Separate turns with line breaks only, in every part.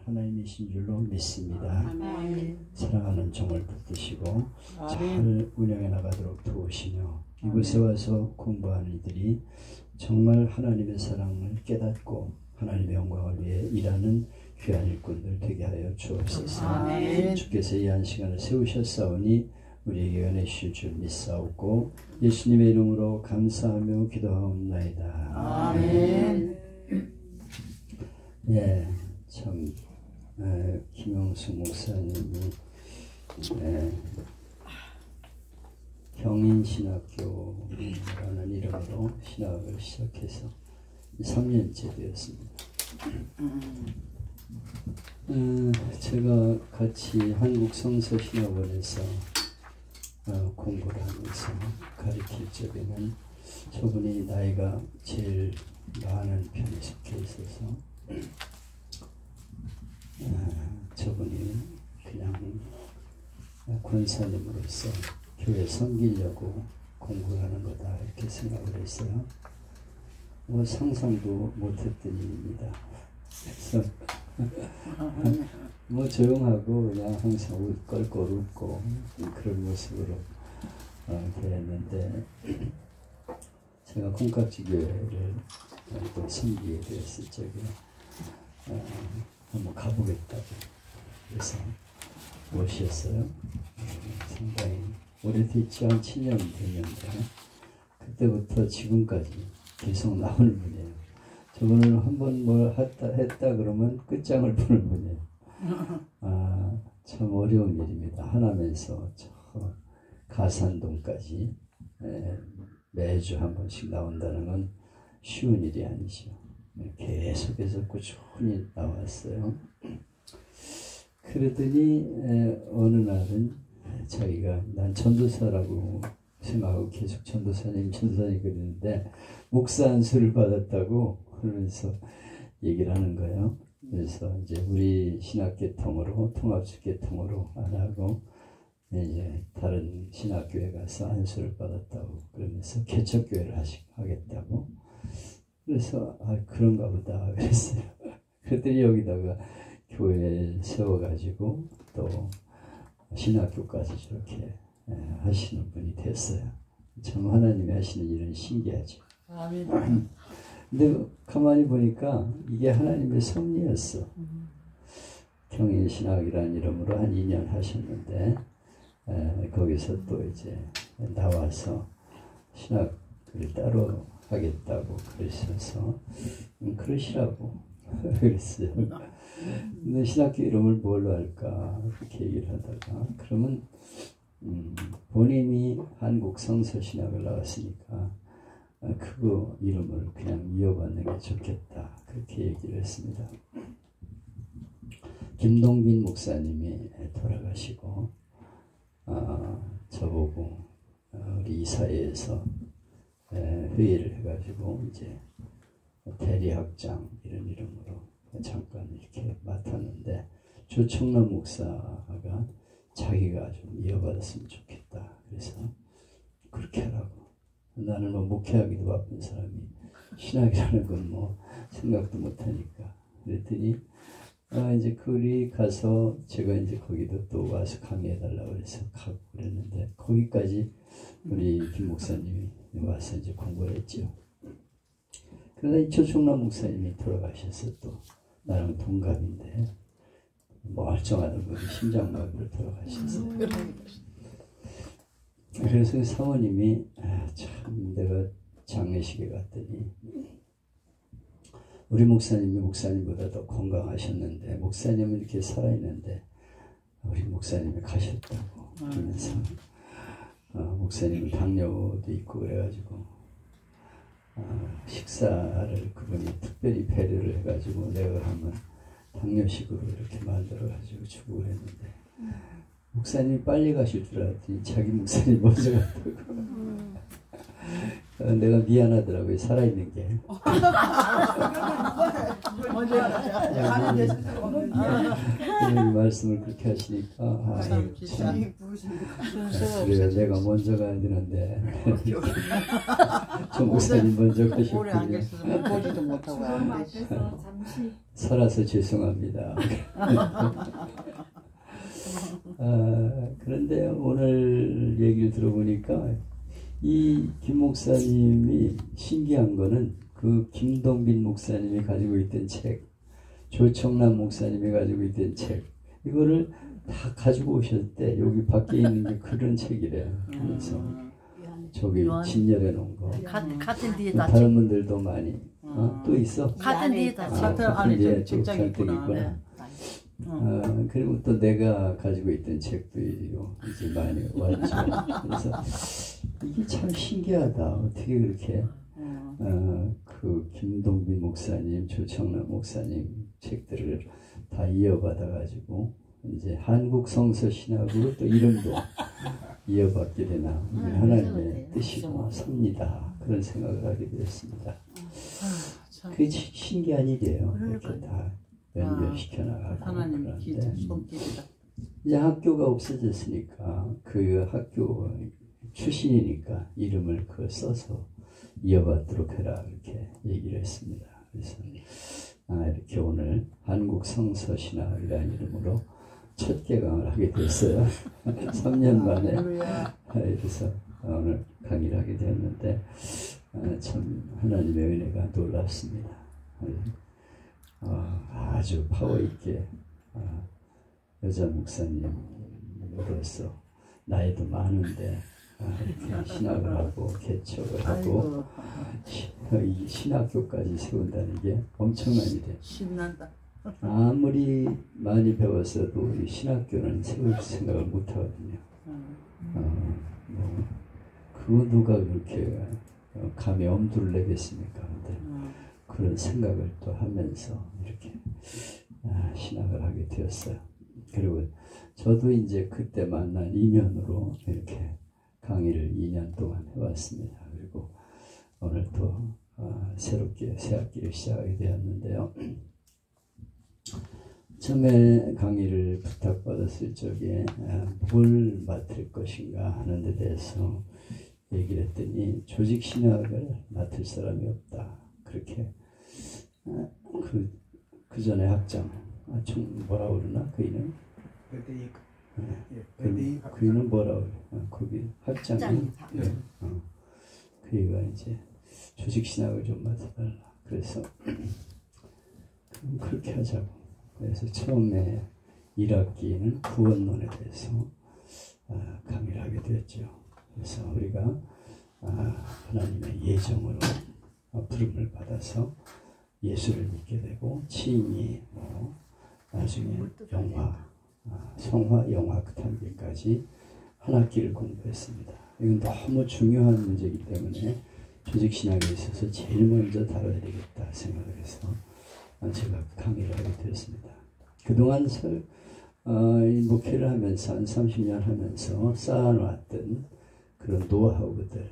하나님이신 줄로 믿습니다.
아멘.
사랑하는 종을 붙드시고 잘 운영해 나가도록 도우시며 이곳에 와서 공부하는 이들이 정말 하나님의 사랑을 깨닫고 하나님의 영광을 위해 일하는 귀한 일꾼들 되게 하여 주옵소서.
아멘.
주께서 이 한 시간을 세우셨사오니 우리에게 은혜 주실 줄 믿사옵고 예수님의 이름으로 감사하며 기도하옵나이다.
아멘.
예, 참 김영수 목사님이 경인신학교라는 이름으로 신학을 시작해서 3년째 되었습니다. 제가 같이 한국성서신학원에서 공부를 하면서 가르칠 적에는 저분이 나이가 제일 많은 편에 속해 있어서 저분이 그냥 권사님으로서 교회 섬기려고 공부를 하는 거다 이렇게 생각을 했어요. 뭐 상상도 못했던 일입니다. 그래서 뭐 조용하고 그냥 항상 껄껄 웃고 그런 모습으로 되었는데 제가 콩깍지 교회를 또 섬기게 되었을 적에 한번 가보겠다고 그래서 오셨어요. 상당히 오래됐지 한 7년 됐는데 그때부터 지금까지 계속 나오는 분이에요. 저분은 한번 뭘 했다 그러면 끝장을 보는 분이에요. 참 어려운 일입니다. 하나면서 저 가산동까지 매주 한 번씩 나온다는 건 쉬운 일이 아니죠. 계속해서 꾸준히 나왔어요. 그러더니 어느 날은 자기가 난 전도사라고 생각하고 계속 전도사님 그러는데 목사 안수를 받았다고 그러면서 얘기를 하는 거예요. 그래서 이제 우리 신학계통으로 통합주계통으로 안 하고 이제 다른 신학교에 가서 안수를 받았다고 그러면서 개척교회를 하겠다고 그래서 그런가 보다 그랬어요. 그랬더니 여기다가 교회 세워가지고 또 신학교까지 저렇게 하시는 분이 됐어요. 참 하나님이 하시는 일은 신기하죠.
아멘.
근데 가만히 보니까 이게 하나님의 섭리였어. 경인신학이라는 이름으로 한 2년 하셨는데 거기서 또 이제 나와서 신학을 따로 하겠다고 그러셔서 그러시라고 그랬어요. 근데 신학교 이름을 뭘로 할까 그렇게 얘기를 하다가 그러면 본인이 한국 성서신학을 나왔으니까 그거 이름을 그냥 이어받는 게 좋겠다 그렇게 얘기를 했습니다. 김동빈 목사님이 돌아가시고 저보고 우리 이사회에서 회의를 해가지고 이제 대리학장 이런 이름으로 잠깐 이렇게 맡았는데 조청남 목사가 자기가 좀 이어받았으면 좋겠다. 그래서 그렇게 하라고. 나는 뭐 목회하기도 바쁜 사람이 신학이라는 건 뭐 생각도 못하니까 그랬더니 이제 그리 가서 제가 이제 거기도 또 와서 강의해달라고 해서 가고 그랬는데 거기까지 우리 김 목사님이 와서 이제 공부를 했죠. 그러다 이 조청남 목사님이 돌아가셔서 또 나랑 동갑인데 멀쩡하던 분이 심장마비로 돌아가셨어요. 그래서 사모님이 참 내가 장례식에 갔더니 우리 목사님이 목사님보다 더 건강하셨는데 목사님은 이렇게 살아있는데 우리 목사님이 가셨다고 그러면서 목사님은 당뇨도 있고 그래가지고 식사를 그분이 특별히 배려를 해가지고 내가 하면 당뇨식으로 이렇게 만들어가지고 주고 그랬는데 목사님이 빨리 가실 줄 알았더니 자기 목사님 먼저 갔다고 내가 미안하더라고요. 살아있는 게. 이 말씀을 그렇게 하시니까 그래요. 내가 먼저 가야 되는데 저 목사님 먼저 가셨군요.
보지도 못하고
살아서 죄송합니다. 그런데 오늘 얘기를 들어보니까 이 김 목사님이 신기한 거는 그 김동빈 목사님이 가지고 있던 책, 조청남 목사님이 가지고 있던 책, 이거를 다 가지고 오셨대. 여기 밖에 있는 게 그런 책이래요. 그래서 저기 진열해 놓은 거.
같은 뒤에다
다른 분들도 많이 또 있어?
같은 뒤에다
같은 안에 책장이 있구나.
그리고 또 내가 가지고 있던 책도 이제 많이 왔죠. 그래서 이게 참 신기하다. 어떻게 그렇게 그 김동빈 목사님, 조청남 목사님 책들을 다 이어받아 가지고 이제 한국 성서 신학으로 또 이름도 이어받게 되나 하나님의 뜻이고 섭니다. 그런 생각을 하게 되었습니다. 그게 신기한 일이에요. 이렇게 다 연결시켜 나가고.
하나님 손길이다.
이제 학교가 없어졌으니까 그 학교 출신이니까 이름을 그 써서 이어받도록 해라 이렇게 얘기를 했습니다. 그래서 이렇게 오늘 한국 성서신학이라는 이름으로 첫 개강을 하게 됐어요. 3년 만에 그래서 오늘 강의를 하게 되었는데 참 하나님의 은혜가 놀랍습니다. 아주 파워 있게 여자 목사님으로서 나이도 많은데 이렇게 신학을 하고 개척을 하고 이 신학교까지 세운다는 게 엄청난 일이에요.
신난다.
아무리 많이 배웠어도 이 신학교는 세울 생각을 못 하거든요. 그 누가 그렇게 감히 엄두를 내겠습니까? 근데 그런 생각을 또 하면서 이렇게 신학을 하게 되었어요. 그리고 저도 이제 그때 만난 인연으로 이렇게 강의를 2년 동안 해왔습니다. 그리고 오늘 또 새롭게 새 학기를 시작하게 되었는데요. 처음에 강의를 부탁받았을 적에 뭘 맡을 것인가 하는 데 대해서 얘기를 했더니 조직신학을 맡을 사람이 없다. 그렇게 그 전에 학장 뭐라 그러나 그 이름? 그 이름 뭐라 그래? 거기 학장이 그이가 이제 조직신학을 좀 맡아달라. 그래서 그럼 그렇게 하자고. 그래서 처음에 1학기는 구원론에 대해서 강의를 하게 되었죠. 그래서 우리가 하나님의 예정으로 부름을 받아서 예수를 믿게 되고 치인이 나중에 영화, 성화, 영화 그 단계까지 한 학기를 공부했습니다. 이건 너무 중요한 문제이기 때문에 조직신학에 있어서 제일 먼저 다뤄야 되겠다 생각을 해서 제가 강의를 하게 되었습니다. 그동안 목회를 하면서 한 30년 하면서 쌓아놓았던 그런 노하우들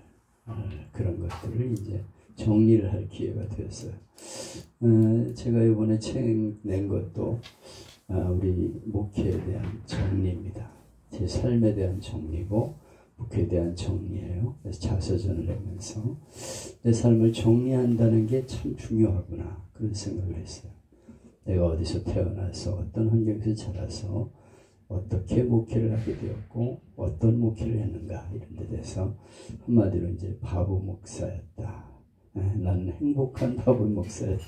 그런 것들을 이제 정리를 할 기회가 되었어요. 제가 이번에 책 낸 것도 우리 목회에 대한 정리입니다. 제 삶에 대한 정리고 목회에 대한 정리예요. 그래서 자서전을 내면서 내 삶을 정리한다는 게 참 중요하구나 그런 생각을 했어요. 내가 어디서 태어나서 어떤 환경에서 자라서 어떻게 목회를 하게 되었고 어떤 목회를 했는가 이런 데 대해서 한마디로 이제 바보 목사였다. 나는 행복한 바보 목사였다.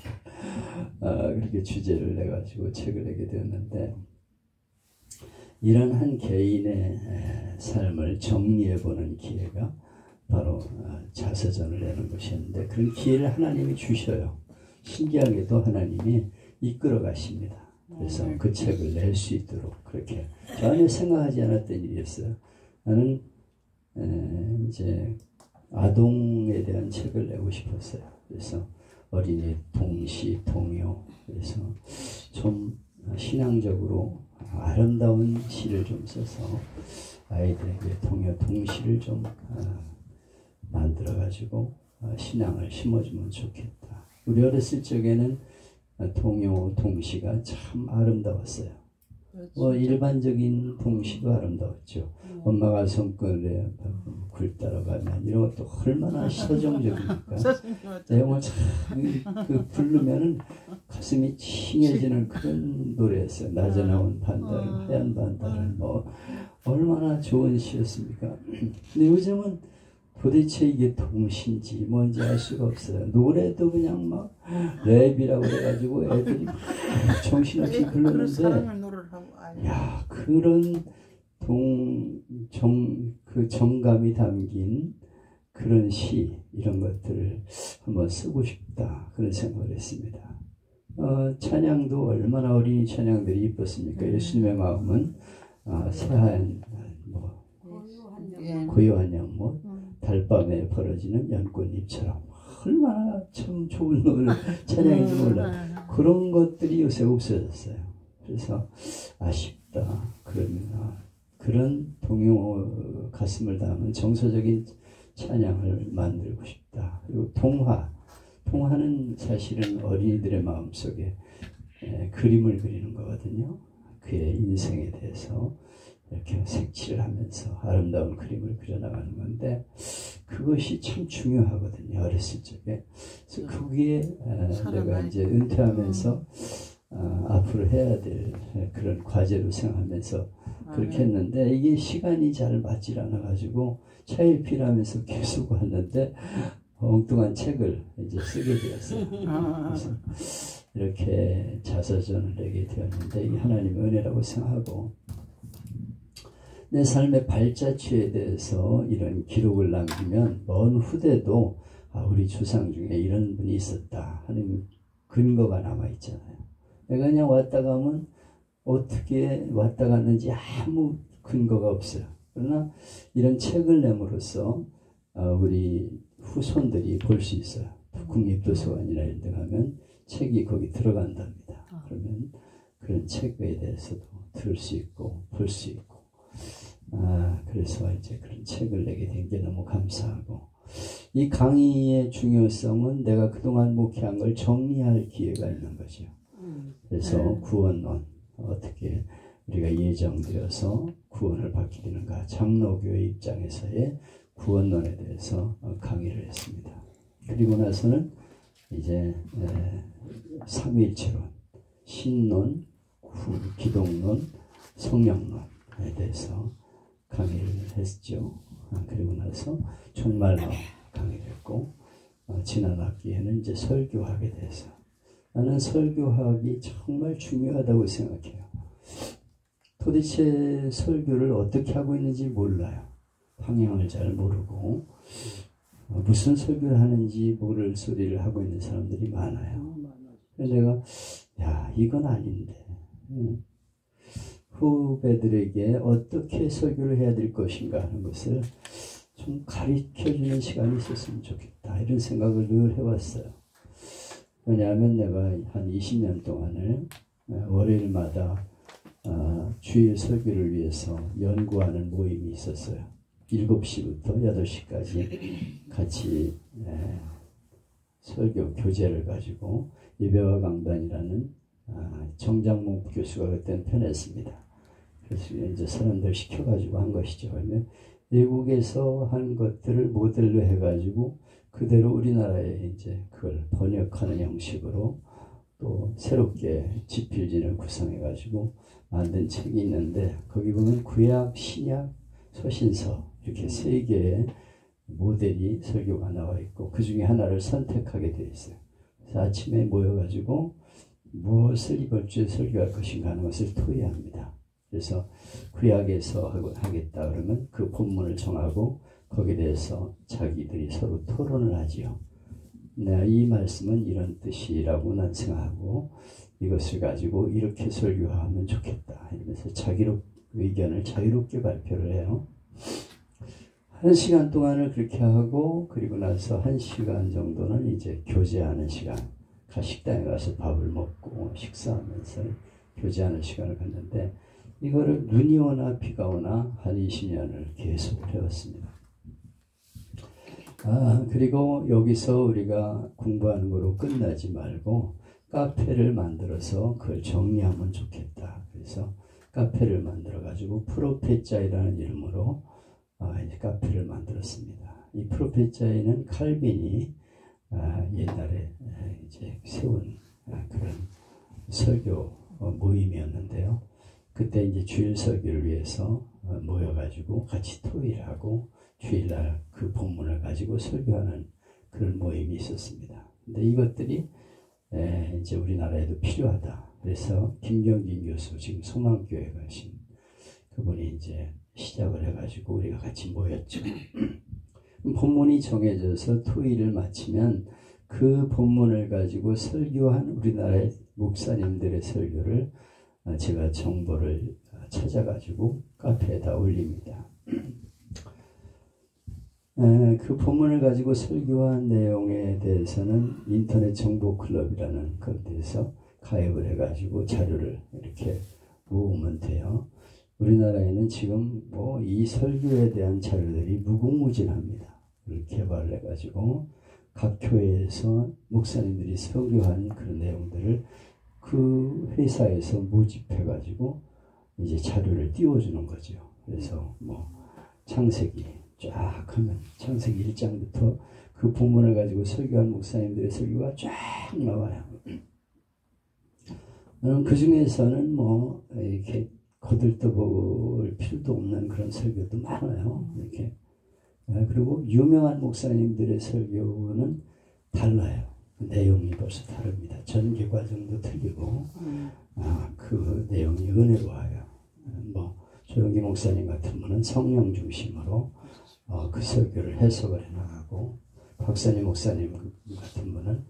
그렇게 주제를 내가지고 책을 내게 되었는데 이런 한 개인의 삶을 정리해보는 기회가 바로 자서전을 내는 것이었는데 그런 기회를 하나님이 주셔요. 신기하게도 하나님이 이끌어 가십니다. 그래서 그 책을 낼 수 있도록 그렇게 전혀 생각하지 않았던 일이었어요. 나는 이제 아동에 대한 책을 내고 싶었어요. 그래서 어린이 동시, 동요 그래서 좀 신앙적으로 아름다운 시를 좀 써서 아이들에게 동요, 동시를 좀 만들어 가지고 신앙을 심어주면 좋겠다. 우리 어렸을 적에는 동요, 동시가 참 아름다웠어요. 뭐 일반적인 동시도 아름다웠죠. 엄마가 손끝에 굴 따라가면 이런 것도 얼마나 서정적입니까? 내용을 그 부르면은 가슴이 칭해지는 그런 노래였어요. 낮에 나온 반달, 하얀 반달은 뭐 얼마나 좋은 시였습니까? 근데 요즘은 도대체 이게 동시인지 뭔지 알 수가 없어요. 노래도 그냥 막 랩이라고 해가지고 애들이 정신없이 부르는데, 야, 그런 그 정감이 담긴 그런 시, 이런 것들을 한번 쓰고 싶다, 그런 생각을 했습니다. 찬양도 얼마나 어린이 찬양들이 이뻤습니까? 예수님의 마음은 새하얀 뭐 고요한 연못, 달밤에 벌어지는 연꽃잎처럼, 얼마나 참 좋은 노래 찬양인지 몰라. 그런 것들이 요새 없어졌어요. 그래서 아쉽다. 그런 동요 가슴을 담은 정서적인 찬양을 만들고 싶다. 그리고 통화는 사실은 어린이들의 마음속에 그림을 그리는 거거든요. 그의 인생에 대해서 이렇게 색칠을 하면서 아름다운 그림을 그려나가는 건데, 그것이 참 중요하거든요. 어렸을 적에. 그래서 그게 내가 이제 은퇴하면서 앞으로 해야 될 그런 과제로 생각하면서 그렇게 했는데, 이게 시간이 잘 맞질 않아 가지고 차일피하면서 계속 왔는데 엉뚱한 책을 이제 쓰게 되었어요. 그래서 이렇게 자서전을 내게 되었는데, 이게 하나님의 은혜라고 생각하고, 내 삶의 발자취에 대해서 이런 기록을 남기면 먼 후대도 우리 조상 중에 이런 분이 있었다 하는 근거가 남아있잖아요. 내가 그냥 왔다 가면 어떻게 왔다 갔는지 아무 근거가 없어요. 그러나 이런 책을 내므로써 우리 후손들이 볼 수 있어요. 국립도서관이나 이런 데 가면 책이 거기 들어간답니다. 그러면 그런 책에 대해서도 들을 수 있고 볼 수 있고, 그래서 이제 그런 책을 내게 된 게 너무 감사하고, 이 강의의 중요성은 내가 그동안 목회한 걸 정리할 기회가 있는 거죠. 그래서 구원론, 어떻게 우리가 예정되어서 구원을 받게 되는가, 장로교의 입장에서의 구원론에 대해서 강의를 했습니다. 그리고 나서는 이제 삼위일체론, 신론, 기독론, 성령론에 대해서 강의를 했죠. 그리고 나서 종말론 강의를 했고, 지난 학기에는 이제 설교하게 돼서, 나는 설교학이 정말 중요하다고 생각해요. 도대체 설교를 어떻게 하고 있는지 몰라요. 방향을 잘 모르고 무슨 설교를 하는지 모를 소리를 하고 있는 사람들이 많아요. 내가 이건 아닌데 후배들에게 어떻게 설교를 해야 될 것인가 하는 것을 좀 가르쳐주는 시간이 있었으면 좋겠다, 이런 생각을 늘 해왔어요. 왜냐하면 내가 한 20년 동안을 월요일마다 주일 설교를 위해서 연구하는 모임이 있었어요. 7시부터 8시까지 같이 설교 교재를 가지고 예배와 강단이라는 정장몽 교수가 그때는 편했습니다. 그래서 이제 사람들 시켜가지고 한 것이죠. 그러면 외국에서 한 것들을 모델로 해가지고 그대로 우리나라에 이제 그걸 번역하는 형식으로 또 새롭게 지필진을 구성해가지고 만든 책이 있는데, 거기 보면 구약, 신약, 서신서 이렇게 3개의 모델이 설교가 나와 있고 그 중에 하나를 선택하게 되어 있어요. 그래서 아침에 모여가지고 무엇을 이번 주에 설교할 것인가 하는 것을 토의합니다. 그래서 구약에서 하겠다 그러면 그 본문을 정하고 거기에 대해서 자기들이 서로 토론을 하지요. 이 말씀은 이런 뜻이라고 난 생각하고 이것을 가지고 이렇게 설교하면 좋겠다 이러면서 의견을 자유롭게 발표를 해요. 1시간 동안을 그렇게 하고, 그리고 나서 1시간 정도는 이제 교제하는 시간, 식당에 가서 밥을 먹고 식사하면서 교제하는 시간을 갖는데, 이거를 눈이 오나 비가 오나 한 20년을 계속 해왔습니다. 그리고 여기서 우리가 공부하는 거로 끝나지 말고 카페를 만들어서 그걸 정리하면 좋겠다. 그래서 카페를 만들어 가지고 프로페자이라는 이름으로 이제 카페를 만들었습니다. 이 프로페자이는 칼빈이 옛날에 이제 세운 그런 설교 모임이었는데요. 그때 이제 주일 설교를 위해서 모여가지고 같이 토의하고 주일날 그 본문을 가지고 설교하는 그런 모임이 있었습니다. 근데 이것들이 이제 우리나라에도 필요하다. 그래서 김경진 교수, 지금 소망교회 가신 그분이 이제 시작을 해가지고 우리가 같이 모였죠. 본문이 정해져서 토의를 마치면 그 본문을 가지고 설교한 우리나라의 목사님들의 설교를 제가 정보를 찾아가지고 카페에다 올립니다. 그 본문을 가지고 설교한 내용에 대해서는 인터넷 정보 클럽이라는 것에서 가입을 해가지고 자료를 이렇게 모으면 돼요. 우리나라에는 지금 뭐 이 설교에 대한 자료들이 무궁무진합니다. 그걸 개발을 해가지고 각 교회에서 목사님들이 설교한 그런 내용들을 그 회사에서 모집해가지고 이제 자료를 띄워주는 거죠. 그래서 뭐 창세기 쫙 하면 창세기 1장부터 그 본문을 가지고 설교한 목사님들의 설교가 쫙 나와요. 그 중에서는 뭐 이렇게 거들떠볼 필요도 없는 그런 설교도 많아요. 이렇게. 그리고 유명한 목사님들의 설교는 달라요. 내용이 벌써 다릅니다. 전개 과정도 틀리고 그 내용이 은혜로워요. 뭐 조영기 목사님 같은 분은 성령 중심으로 그 설교를 해석을 해나가고 박사님 목사님 같은 분은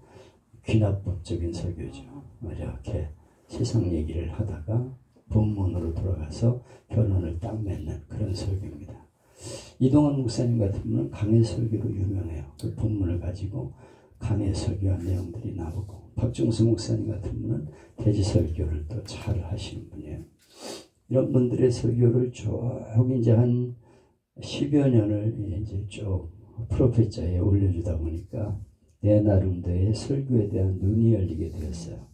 귀납법적인 설교죠. 이렇게 세상 얘기를 하다가 본문으로 돌아가서 결론을 딱 맺는 그런 설교입니다. 이동원 목사님 같은 분은 강해 설교로 유명해요. 그 본문을 가지고 강해 설교한 내용들이 나오고 박종수 목사님 같은 분은 대지 설교를 또 잘 하시는 분이에요. 이런 분들의 설교를 쭉 이제 한 10여 년을 이제 쭉 프로페자에 올려주다 보니까 내 나름대로의 설교에 대한 눈이 열리게 되었어요.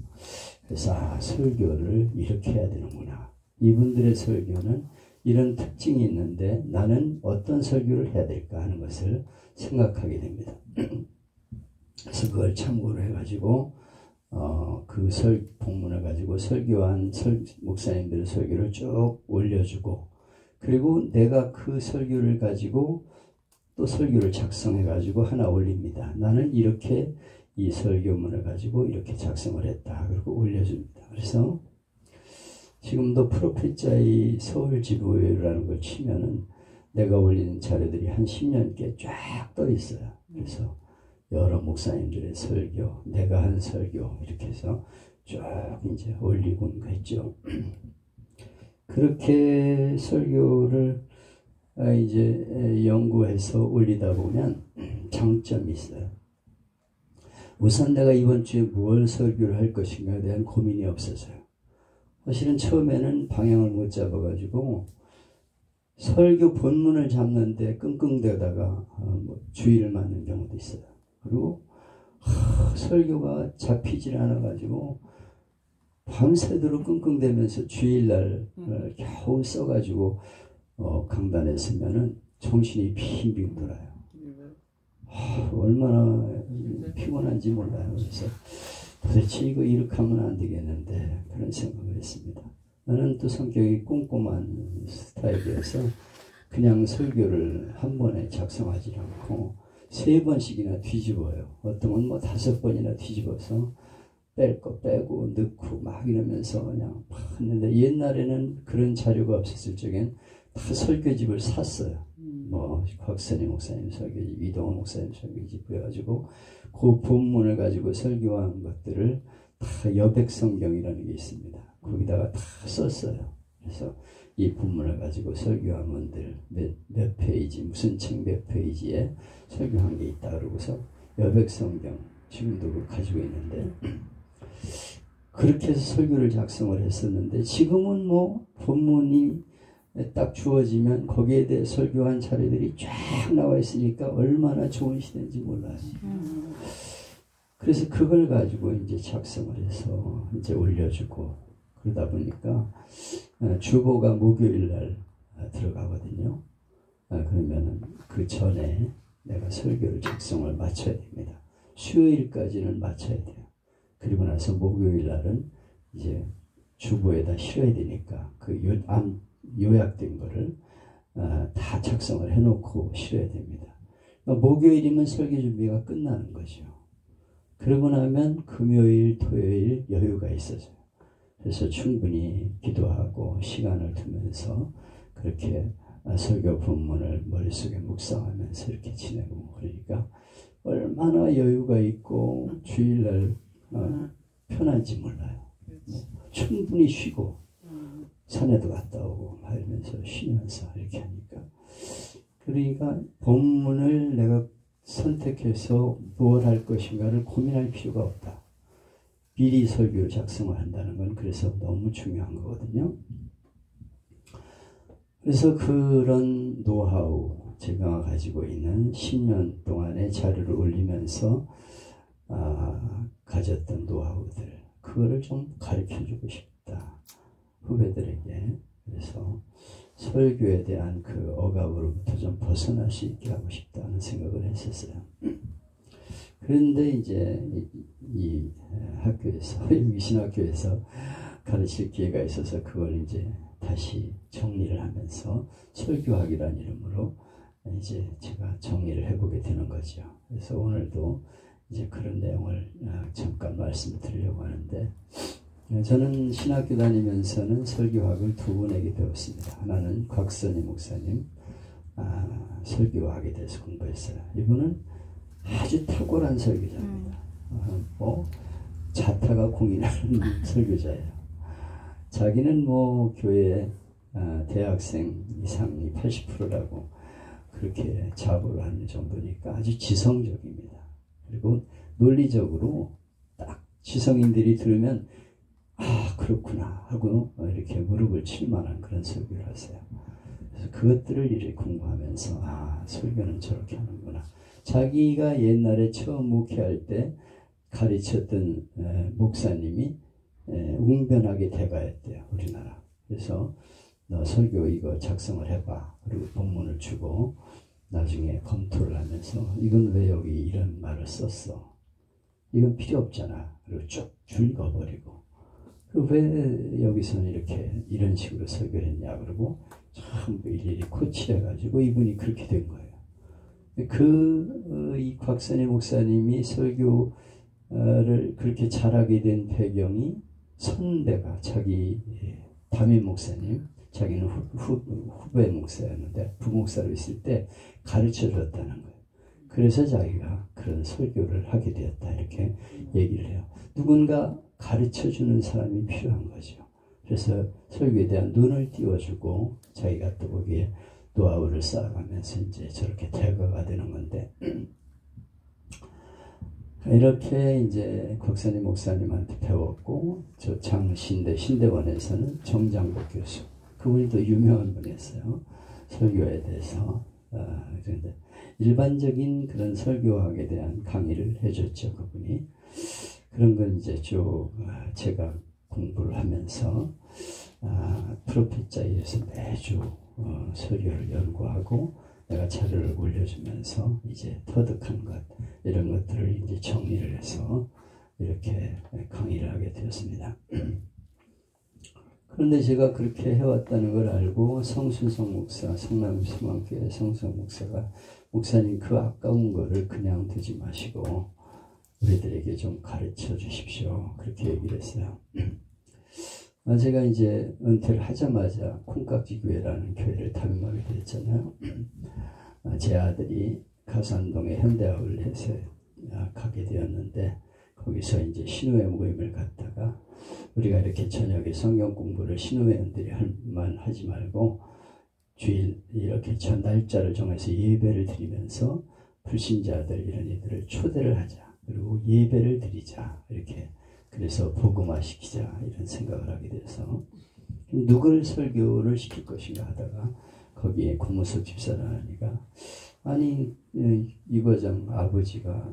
그래서 설교를 이렇게 해야 되는구나. 이분들의 설교는 이런 특징이 있는데 나는 어떤 설교를 해야 될까 하는 것을 생각하게 됩니다. 그래서 그걸 참고로 해가지고 그 본문을 가지고 설교한 목사님들의 설교를 쭉 올려주고 그리고 내가 그 설교를 가지고 또 설교를 작성해가지고 하나 올립니다. 나는 이렇게 이 설교문을 가지고 이렇게 작성을 했다. 그리고 올려줍니다. 그래서 지금도 프로페자의 서울지부회라는 걸 치면은 내가 올리는 자료들이 한 10년께 쫙 떠 있어요. 그래서 여러 목사님들의 설교, 내가 한 설교 이렇게 해서 쭉 이제 올리고 있죠. 그렇게 설교를 이제 연구해서 올리다 보면 장점이 있어요. 우선 내가 이번 주에 무엇 설교를 할 것인가에 대한 고민이 없어서요. 사실은 처음에는 방향을 못 잡아가지고 설교 본문을 잡는데 끙끙대다가 주의를 맞는 경우도 있어요. 그리고 설교가 잡히질 않아가지고 밤새도록 끙끙대면서 주일날 겨우 써가지고 강단에 서면은 정신이 빙빙 돌아요. 얼마나 피곤한지 몰라요. 그래서 도대체 이렇게 하면 안 되겠는데 그런 생각을 했습니다. 나는 또 성격이 꼼꼼한 스타일이어서 그냥 설교를 한 번에 작성하지 않고 3번씩이나 뒤집어요. 어떤 건 뭐 5번이나 뒤집어서 뺄 거 빼고 넣고 막 이러면서 그냥 했는데 옛날에는 그런 자료가 없었을 적엔 다 설교집을 샀어요. 뭐 곽선희 목사님 설교집, 이동원 목사님 설교집 그래가지고 그 본문을 가지고 설교한 것들을 다 여백성경이라는 게 있습니다. 거기다가 다 썼어요. 그래서 이 본문을 가지고 설교한 분들 몇 페이지, 무슨 책 몇 페이지에 설교한 게 있다 그러고서 여백성경 지금도 가지고 있는데 그렇게 해서 설교를 작성을 했었는데 지금은 뭐 본문이 딱 주어지면 거기에 대해 설교한 자료들이 쫙 나와 있으니까 얼마나 좋은 시대인지 몰라요. 그래서 그걸 가지고 이제 작성을 해서 이제 올려주고 그러다 보니까 주보가 목요일 날 들어가거든요. 그러면은 그 전에 내가 설교를 작성을 마쳐야 됩니다. 수요일까지는 마쳐야 돼요. 그리고 나서 목요일 날은 이제 주보에다 실어야 되니까 그 요약된 거를 다 작성을 해놓고 실어야 됩니다. 목요일이면 설교 준비가 끝나는 거죠. 그러고 나면 금요일, 토요일 여유가 있어져요. 그래서 충분히 기도하고 시간을 두면서 그렇게 설교 본문을 머릿속에 묵상하면서 이렇게 지내고 그러니까 얼마나 여유가 있고 주일날 편한지 몰라요. 충분히 쉬고 산에도 갔다 오고 하면서 쉬면서 이렇게 하니까 그러니까 본문을 내가 선택해서 무엇 할 것인가를 고민할 필요가 없다. 미리 설교를 작성을 한다는 건 그래서 너무 중요한 거거든요. 그래서 그런 노하우 제가 가지고 있는 10년 동안의 자료를 올리면서 가졌던 노하우들 그거를 좀 가르쳐주고 싶다. 후배들에게. 그래서 설교에 대한 그 억압으로부터 좀 벗어날 수 있게 하고 싶다는 생각을 했었어요. 그런데 이제 이 학교에서, 여기 신학교에서 가르칠 기회가 있어서 그걸 이제 다시 정리를 하면서 설교학이라는 이름으로 이제 제가 정리를 해보게 되는 거죠. 그래서 오늘도 이제 그런 내용을 잠깐 말씀을 드리려고 하는데 저는 신학교 다니면서는 설교학을 두 분에게 배웠습니다. 하나는 곽선희 목사님 설교학에 대해서 공부했어요. 이분은 아주 탁월한 설교자입니다. 자타가 공인하는 설교자예요. 자기는 뭐 교회 대학생 이상이 80%라고 그렇게 자부를 하는 정도니까 아주 지성적입니다. 그리고 논리적으로 딱 지성인들이 들으면 그렇구나 하고 이렇게 무릎을 칠 만한 그런 설교를 하세요. 그래서 그것들을 이렇게 공부하면서 설교는 저렇게 하는구나. 자기가 옛날에 처음 목회할 때 가르쳤던 목사님이 웅변하게 대가였대요. 우리나라. 그래서 너 설교 이거 작성을 해봐. 그리고 본문을 주고 나중에 검토를 하면서 이건 왜 여기 이런 말을 썼어? 이건 필요 없잖아. 그리고 쭉 읽어버리고 왜 여기서는 이렇게 이런 식으로 설교를 했냐 그러고 전부 일일이 코치해가지고 이분이 그렇게 된 거예요. 이 곽선희 목사님이 설교를 그렇게 잘하게 된 배경이 선배가 자기 담임 목사님, 자기는 후배 목사였는데 부목사로 있을 때 가르쳐 줬다는 거예요. 그래서 자기가 그런 설교를 하게 되었다 이렇게 얘기를 해요. 누군가 가르쳐 주는 사람이 필요한 거죠. 그래서 설교에 대한 눈을 띄워주고 자기가 또 거기에 노하우를 쌓아가면서 이제 저렇게 대가가 되는 건데 이렇게 이제 곽선희 목사님한테 배웠고 저 신대원에서는 정장복 교수 그분이 또 유명한 분이었어요. 설교에 대해서 그런데 일반적인 그런 설교학에 대한 강의를 해줬죠. 그분이 그런 건 이제 쭉 제가 공부를 하면서 프로페자에서 매주 설교를 연구하고 내가 자료를 올려주면서 이제 터득한 것 이런 것들을 이제 정리를 해서 이렇게 강의를 하게 되었습니다. 그런데 제가 그렇게 해왔다는 걸 알고 성순성 목사, 성남시망교회 성순성 목사가 목사님 그 아까운 거를 그냥 두지 마시고 우리들에게 좀 가르쳐 주십시오. 그렇게 얘기를 했어요. 제가 이제 은퇴를 하자마자 콩깍지교회라는 교회를 담임하게 됐잖아요. 제 아들이 가산동에 현대아울렛에 가게 되었는데 거기서 이제 신우회 모임을 갔다가 우리가 이렇게 저녁에 성경 공부를 신우회원들이 할만 하지 말고 주일 이렇게 날짜를 정해서 예배를 드리면서 불신자들 이런 이들을 초대를 하자. 그리고 예배를 드리자. 이렇게 그래서 복음화 시키자 이런 생각을 하게 돼서 누굴 설교를 시킬 것인가 하다가 거기에 고무석 집사를 하니까 아니 이 과장 아버지가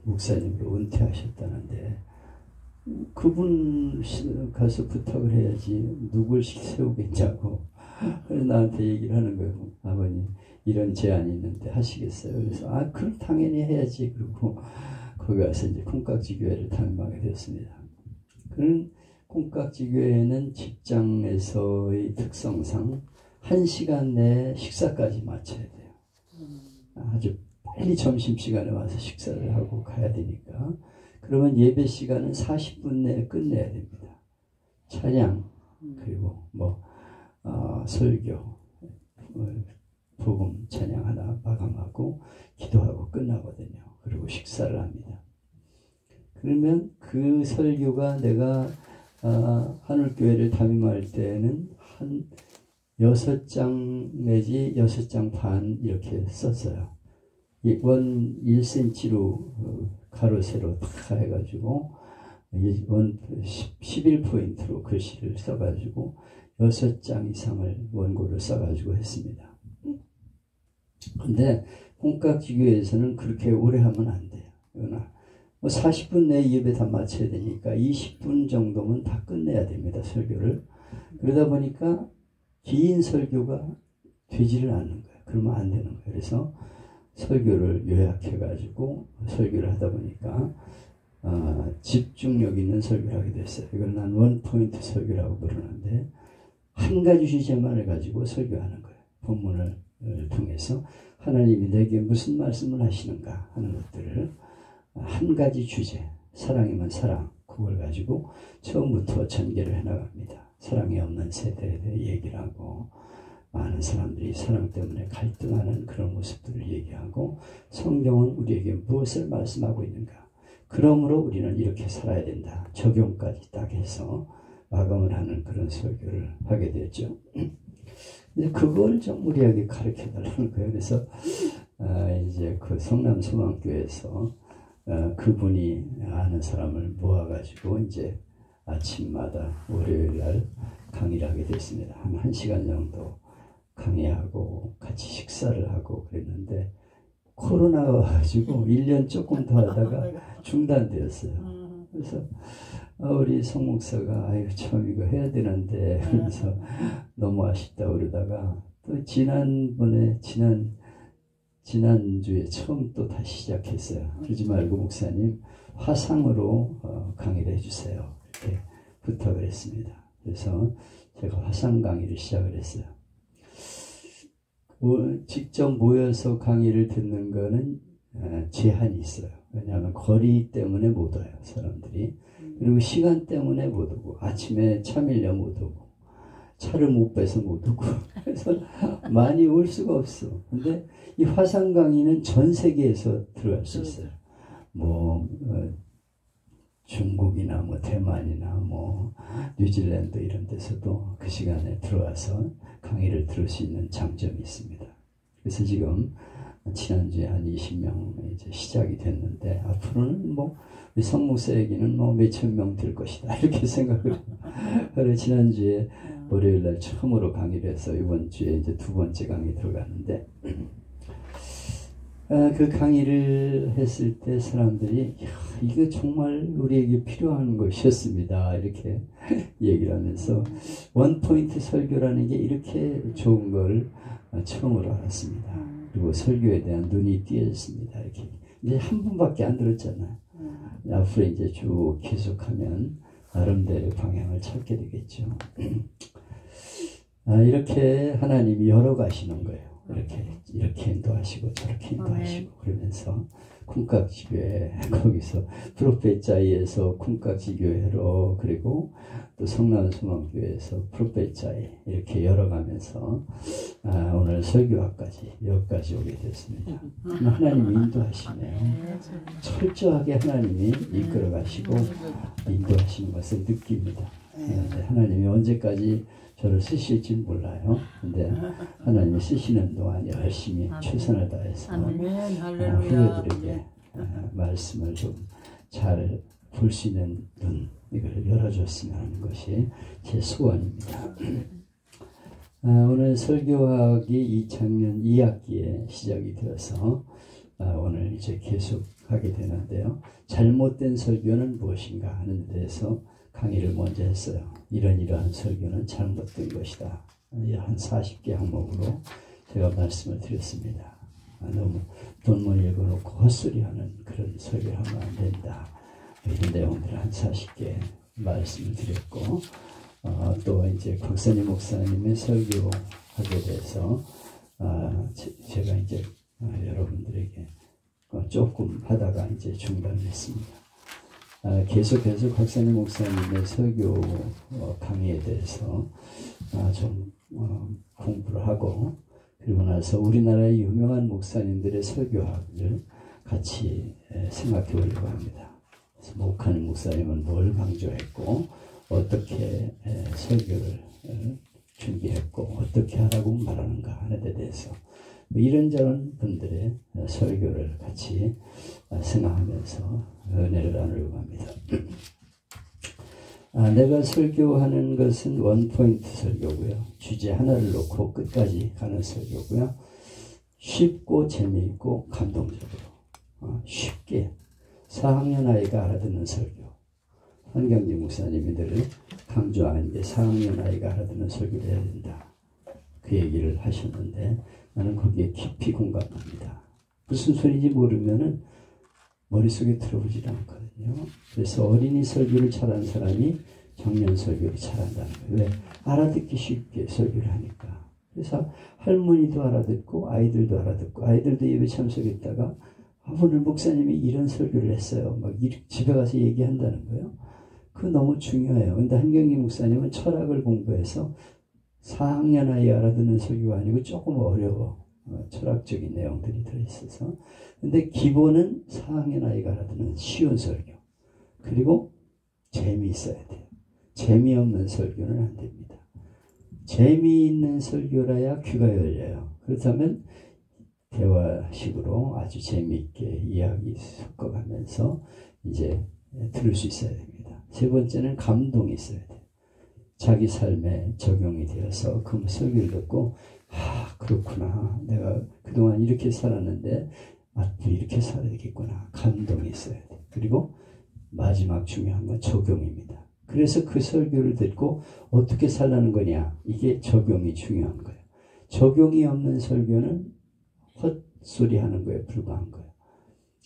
목사님으로 은퇴하셨다는데 그분 가서 부탁을 해야지 누굴 세우겠냐고 나한테 얘기를 하는 거예요. 아버님 이런 제안이 있는데 하시겠어요? 그래서 그럼 당연히 해야지. 그리고 거기 가서 이제 콩깍지 교회를 담임하게 되었습니다. 그런 콩깍지 교회는 직장에서의 특성상 1시간 내에 식사까지 마쳐야 돼요. 아주 빨리 점심시간에 와서 식사를 하고 가야 되니까 그러면 예배 시간은 40분 내에 끝내야 됩니다. 찬양 그리고 설교 복음 찬양 하나 마감하고 기도하고 끝나거든요. 그리고 식사를 합니다. 그러면 그 설교가 내가 하늘교회를 담임할 때는 한 6장 내지 6장 반 이렇게 썼어요. 원 1cm로 가로 세로 다 해가지고 원 11포인트로 글씨를 써가지고 6장 이상을 원고를 써가지고 했습니다. 근데 콩깍지교회에서는 그렇게 오래 하면 안 돼요. 40분 내에 예배 다 마쳐야 되니까 20분 정도면 다 끝내야 됩니다. 설교를. 그러다 보니까 긴 설교가 되지를 않는 거예요. 그러면 안 되는 거예요. 그래서 설교를 요약해가지고 설교를 하다 보니까 집중력 있는 설교를 하게 됐어요. 이걸 난 원포인트 설교라고 부르는데 한 가지 주제만을 가지고 설교하는 거예요. 본문을 통해서 하나님이 내게 무슨 말씀을 하시는가 하는 것들을 한 가지 주제, 사랑이면 사랑, 그걸 가지고 처음부터 전개를 해나갑니다. 사랑이 없는 세대에 대해 얘기를 하고 많은 사람들이 사랑 때문에 갈등하는 그런 모습들을 얘기하고 성경은 우리에게 무엇을 말씀하고 있는가. 그러므로 우리는 이렇게 살아야 된다. 적용까지 딱 해서 마감을 하는 그런 설교를 하게 되었죠. 근데 그걸 좀 우리에게 가르쳐 달라는 거예요. 그래서 이제 그 성남소망교회에서 그분이 아는 사람을 모아가지고 이제 아침마다 월요일 날 강의를 하게 됐습니다. 한 1시간 정도 강의하고 같이 식사를 하고 그랬는데 코로나가 와가지고 1년 조금 더 하다가 중단되었어요. 그래서 우리 송 목사가 아유 참 이거 해야 되는데 그래서 너무 아쉽다 그러다가 또 지난주에 처음 또 다시 시작했어요. 그러지 말고 목사님 화상으로 강의를 해주세요. 이렇게 부탁을 했습니다. 그래서 제가 화상 강의를 시작을 했어요. 직접 모여서 강의를 듣는 거는 제한이 있어요. 왜냐하면 거리 때문에 못 와요. 사람들이. 그리고 시간 때문에 못 오고 아침에 차 밀려 못 오고 차를 못 빼서 못 오고 그래서 많이 올 수가 없어. 근데 이 화상 강의는 전 세계에서 들어갈 수 있어요. 중국이나 대만이나 뉴질랜드 이런 데서도 그 시간에 들어와서 강의를 들을 수 있는 장점이 있습니다. 그래서 지금 지난주에 한 20명 이제 시작이 됐는데 앞으로는 우리 성목사 얘기는 몇천 명 될 것이다 이렇게 생각을 해요. 그래서 지난주에 월요일 날 처음으로 강의를 해서 이번 주에 이제 두 번째 강의 들어갔는데 그 강의를 했을 때 사람들이 이거 정말 우리에게 필요한 것이었습니다 이렇게 얘기를 하면서 원포인트 설교라는 게 이렇게 좋은 걸 처음으로 알았습니다. 그리고 설교에 대한 눈이 띄었습니다. 이렇게 이제 한 분밖에 안 들었잖아요. 앞으로 이제 쭉 계속하면 나름대로 방향을 찾게 되겠죠. 이렇게 하나님이 열어가시는 거예요. 이렇게 인도하시고 저렇게 인도하시고 그러면서 콩깍지교회 거기서 프로페자이에서 콩깍지교회로 그리고 또 성남소망교회에서 프로페자이 이렇게 열어가면서 오늘 설교학까지 여기까지 오게 됐습니다. 하나님이 인도하시네요. 철저하게 하나님이 이끌어가시고 인도하시는 것을 느낍니다. 하나님이 언제까지 저를 쓰실지 몰라요. 근데 하나님이 쓰시는 동안 열심히 최선을 다해서 후배들에게 말씀을 좀 잘 볼 수 있는 눈, 이걸 열어줬으면 하는 것이 제 소원입니다. 오늘 설교하기 2학년 2학기에 시작이 되어서 오늘 이제 계속 하게 되는데요. 잘못된 설교는 무엇인가 하는 데 대해서 강의를 먼저 했어요. 이러한 설교는 잘못된 것이다. 한 40개 항목으로 제가 말씀을 드렸습니다. 너무 논문 읽어놓고 헛소리하는 그런 설교를 하면 안 된다. 이런 내용들을 한 40개 말씀을 드렸고, 또 이제 곽선희 목사님의 설교하게 돼서 제가 이제 여러분들에게 조금 하다가 이제 중단했습니다. 계속해서 곽선희 목사님의 설교 강의에 대해서 좀 공부를 하고, 그리고 나서 우리나라의 유명한 목사님들의 설교학을 같이 생각해 보려고 합니다. 그래서 목하는 목사님은 뭘 강조했고, 어떻게 설교를 준비했고, 어떻게 하라고 말하는가 하는 데 대해서 이런저런 분들의 설교를 같이 생각하면서 은혜를 나누려고 합니다. 내가 설교하는 것은 원포인트 설교고요. 주제 하나를 놓고 끝까지 가는 설교고요. 쉽고 재미있고 감동적으로 쉽게 4학년 아이가 알아듣는 설교. 한경지 목사님이 늘 강조하는 게 4학년 아이가 알아듣는 설교를 해야 된다. 그 얘기를 하셨는데 나는 거기에 깊이 공감합니다. 무슨 소리인지 모르면은 머릿속에 들어오질 않거든요. 그래서 어린이 설교를 잘하는 사람이 청년 설교를 잘한다는 거예요. 왜? 알아듣기 쉽게 설교를 하니까. 그래서 할머니도 알아듣고 아이들도 알아듣고, 아이들도 예배 참석했다가 오늘 목사님이 이런 설교를 했어요. 막 집에 가서 얘기한다는 거예요. 그거 너무 중요해요. 근데 한경희 목사님은 철학을 공부해서 4학년 아이 알아듣는 설교가 아니고 조금 어려워. 철학적인 내용들이 들어있어서. 근데 기본은 4학년 아이가 알아듣는 쉬운 설교. 그리고 재미있어야 돼요. 재미없는 설교는 안 됩니다. 재미있는 설교라야 귀가 열려요. 그렇다면 대화식으로 아주 재미있게 이야기 섞어가면서 이제 들을 수 있어야 됩니다. 세 번째는 감동이 있어야 돼요. 자기 삶에 적용이 되어서 그 설교를 듣고 그렇구나. 내가 그동안 이렇게 살았는데 앞으로 이렇게 살아야 되겠구나. 감동이 있어야 돼. 그리고 마지막 중요한 건 적용입니다. 그래서 그 설교를 듣고 어떻게 살라는 거냐. 이게 적용이 중요한 거예요. 적용이 없는 설교는 헛소리 하는 거에 불과한 거예요.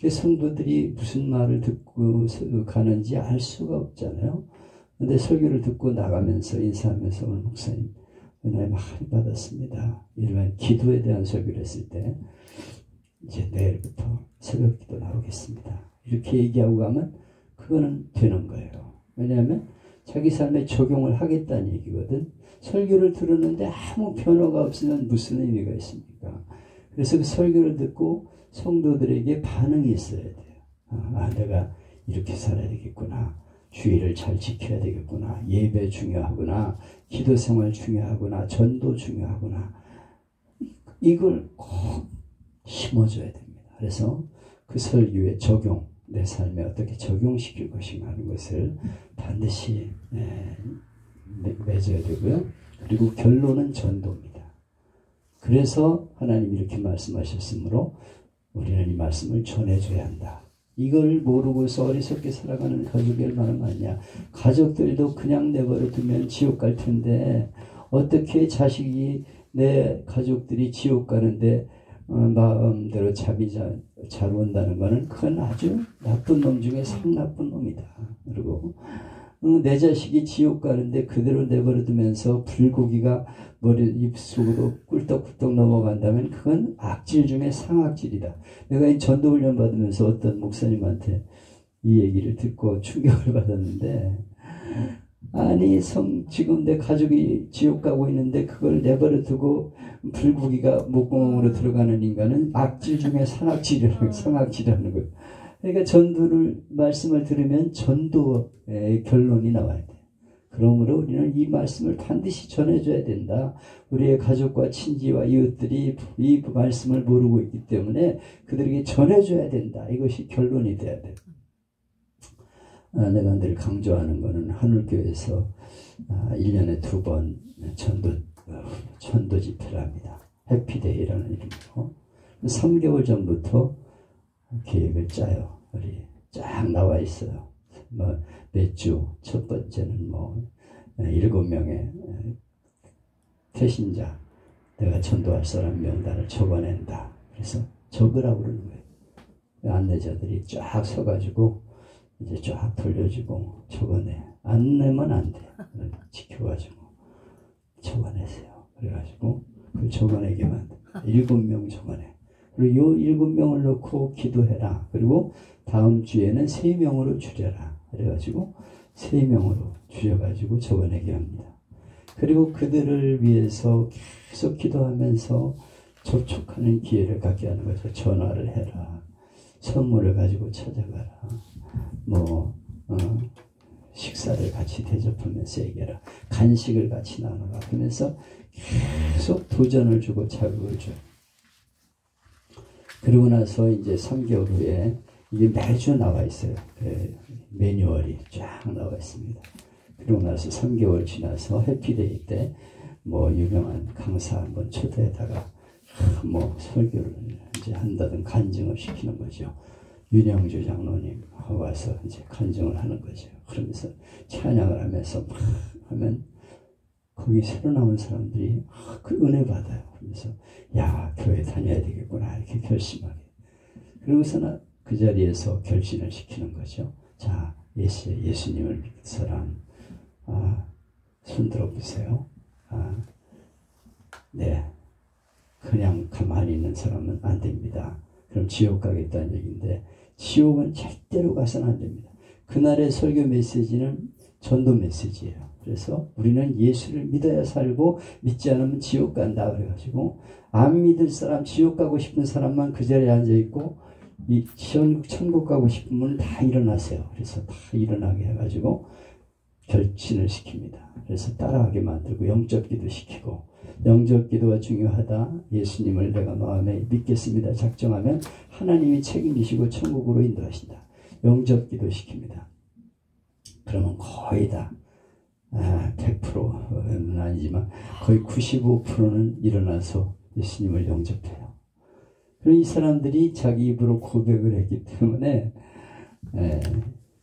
성도들이 무슨 말을 듣고 가는지 알 수가 없잖아요. 근데 설교를 듣고 나가면서 인사하면서 오늘 목사님 은혜 많이 받았습니다. 이러한 기도에 대한 설교를 했을 때 이제 내일부터 새벽 기도 나오겠습니다. 이렇게 얘기하고 가면 그거는 되는 거예요. 왜냐하면 자기 삶에 적용을 하겠다는 얘기거든. 설교를 들었는데 아무 변화가 없으면 무슨 의미가 있습니까? 그래서 그 설교를 듣고 성도들에게 반응이 있어야 돼요. 내가 이렇게 살아야 되겠구나. 주의를 잘 지켜야 되겠구나. 예배 중요하구나. 기도 생활 중요하구나. 전도 중요하구나. 이걸 꼭 심어줘야 됩니다. 그래서 그 설교의 적용, 내 삶에 어떻게 적용시킬 것인가 하는 것을 반드시 맺어야 되고요. 그리고 결론은 전도입니다. 그래서 하나님이 이렇게 말씀하셨으므로 우리는 이 말씀을 전해줘야 한다. 이걸 모르고서 어리석게 살아가는 가족이 얼마나 많냐. 가족들도 그냥 내버려 두면 지옥 갈 텐데 어떻게 자식이 내 가족들이 지옥 가는데 마음대로 잠이 잘 온다는 것은 그건 아주 나쁜 놈 중에 상 나쁜 놈이다. 그리고 내 자식이 지옥 가는데 그대로 내버려 두면서 불고기가 머리 입속으로 꿀떡꿀떡 넘어간다면 그건 악질 중에 상악질이다. 내가 이 전도훈련 받으면서 어떤 목사님한테 이 얘기를 듣고 충격을 받았는데, 아니 지금 내 가족이 지옥 가고 있는데 그걸 내버려 두고 불고기가 목구멍으로 들어가는 인간은 악질 중에 상악질이라는 거예요. 그러니까 전도를 말씀을 들으면 전도의 결론이 나와야 돼요. 그러므로 우리는 이 말씀을 반드시 전해줘야 된다. 우리의 가족과 친지와 이웃들이 이 말씀을 모르고 있기 때문에 그들에게 전해줘야 된다. 이것이 결론이 돼야 돼요. 내가 늘 강조하는 거는 하늘교회에서 1년에 2번 전도 집회를 합니다. 해피데이라는 이름으로 3개월 전부터 계획을 짜요. 우리 쫙 나와 있어요. 몇 주, 첫 번째는 7명의 태신자, 내가 전도할 사람 명단을 적어낸다. 그래서 적으라고 그러는 거예요. 안내자들이 쫙 서가지고 이제 쫙 돌려주고 적어내. 안 내면 안 돼. 지켜가지고 적어내세요. 그래가지고 그걸 적어내게 만들. 7명 적어내. 그리고 이 7명을 놓고 기도해라. 그리고 다음 주에는 3명으로 줄여라. 그래가지고 3명으로 줄여가지고 적어내게 합니다. 그리고 그들을 위해서 계속 기도하면서 접촉하는 기회를 갖게 하는 거죠. 전화를 해라. 선물을 가지고 찾아가라. 식사를 같이 대접하면서 얘기해라. 간식을 같이 나눠라. 그러면서 계속 도전을 주고 자극을 줘요. 그러고 나서 이제 3개월 후에 이게 매주 나와 있어요. 매뉴얼이 쫙 나와 있습니다. 그러고 나서 3개월 지나서 해피데이 때 유명한 강사 한번 초대에다가 설교를 이제 한다든 간증을 시키는 거죠. 윤영주 장로님 와서 이제 간증을 하는 거죠. 그러면서 찬양을 하면서 막 하면 거기 새로 나온 사람들이 그 은혜 받아요. 그러면서 야, 교회 다녀야 되겠구나 이렇게 결심하게. 그러고서는 그 자리에서 결심을 시키는 거죠. 자, 예수님을 믿는 사람 손 들어보세요. 네, 그냥 가만히 있는 사람은 안 됩니다. 그럼 지옥 가겠다는 얘기인데 지옥은 절대로 가서는 안 됩니다. 그날의 설교 메시지는 전도 메시지예요. 그래서 우리는 예수를 믿어야 살고 믿지 않으면 지옥 간다 그래가지고 안 믿을 사람, 지옥 가고 싶은 사람만 그 자리에 앉아있고 이 천국 가고 싶으면 다 일어나세요. 그래서 다 일어나게 해가지고 결신을 시킵니다. 그래서 따라하게 만들고 영접 기도 시키고, 영접 기도가 중요하다. 예수님을 내가 마음에 믿겠습니다. 작정하면 하나님이 책임지시고 천국으로 인도하신다. 영접 기도 시킵니다. 그러면 거의 다 100%는 아니지만 거의 95%는 일어나서 예수님을 영접해요. 그럼 이 사람들이 자기 입으로 고백을 했기 때문에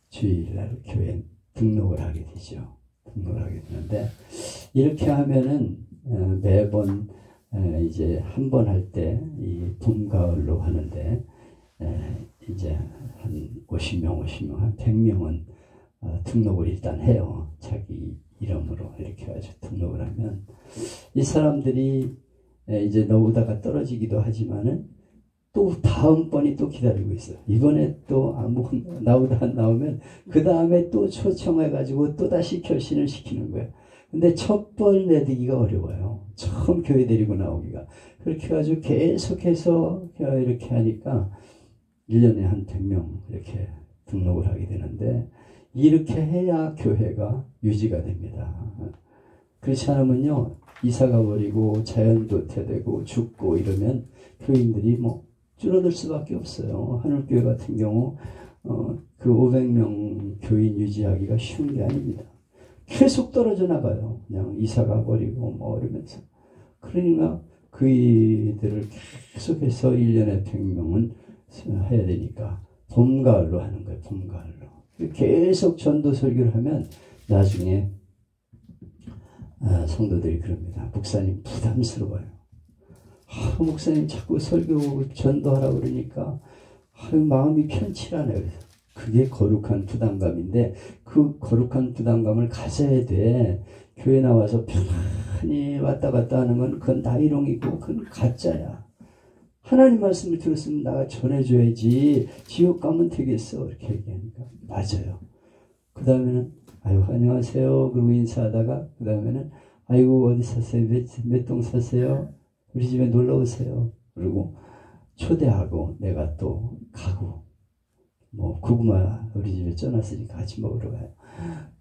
주일날 교회에 등록을 하게 되죠. 등록을 하게 되는데, 이렇게 하면은 매번 이제 한 번 할 때 이 봄, 가을로 하는데 이제 한 50명, 한 100명은 등록을 일단 해요. 자기 이름으로 이렇게 해가지고 등록을 하면 이 사람들이 이제 나오다가 떨어지기도 하지만은 또 다음번이 또 기다리고 있어요. 이번에 또 나오다 안 나오면 그 다음에 또 초청해가지고 또 다시 결신을 시키는 거예요. 근데 첫 번 내디기가 어려워요. 처음 교회 데리고 나오기가. 그렇게 해가지고 계속해서 이렇게 하니까 1년에 한 100명 이렇게 등록을 하게 되는데, 이렇게 해야 교회가 유지가 됩니다. 그렇지 않으면요, 이사가 버리고 자연도태되고 죽고 이러면 교인들이 줄어들 수밖에 없어요. 하늘교회 같은 경우 그 500명 교인 유지하기가 쉬운 게 아닙니다. 계속 떨어져 나가요. 그냥 이사가 버리고 이러면서. 그러니까 그이들을 계속해서 1년에 100명은 해야 되니까 봄, 가을로 하는 거예요. 봄, 가을로. 계속 전도 설교를 하면 나중에 성도들이 그럽니다. 목사님 부담스러워요. 목사님 자꾸 설교 전도하라고 그러니까 마음이 편치라네요. 그게 거룩한 부담감인데, 그 거룩한 부담감을 가져야 돼. 교회 나와서 편안히 왔다 갔다 하는 건 그건 나이롱이고 그건 가짜야. 하나님 말씀을 들었으면 나가 전해줘야지 지옥 가면 되겠어. 이렇게 얘기하니까 맞아요. 그 다음에는 아유 안녕하세요 그러고 인사하다가 그 다음에는 아이고 어디 사세요? 몇 동 사세요? 우리 집에 놀러 오세요. 그리고 초대하고 내가 또 가고, 고구마 우리 집에 쪄놨으니까 같이 먹으러 가요.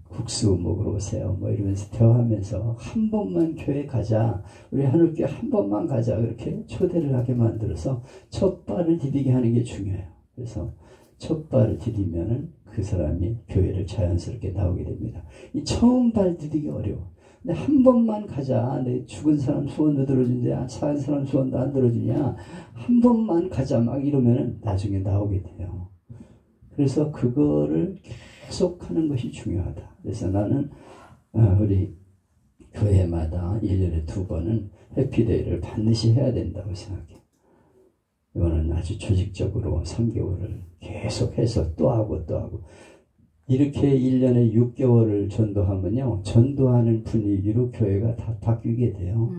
국수 먹으러 오세요. 이러면서 대화하면서 한 번만 교회 가자. 우리 하늘교회 한 번만 가자. 그렇게 초대를 하게 만들어서 첫 발을 디디게 하는 게 중요해요. 그래서 첫 발을 디디면은 그 그 사람이 교회를 자연스럽게 나오게 됩니다. 이 처음 발디디기 어려워. 근데 한 번만 가자. 내 죽은 사람 소원도 들어주냐, 산 사람 소원도 안 들어주냐, 한 번만 가자 막 이러면 나중에 나오게 돼요. 그래서 그거를 계속 하는 것이 중요하다. 그래서 나는 우리 교회마다 1년에 2번은 해피데이를 반드시 해야 된다고 생각해. 이거는 아주 조직적으로 3개월을 계속해서 또 하고 또 하고 이렇게 1년에 6개월을 전도하면요, 전도하는 분위기로 교회가 다 바뀌게 돼요.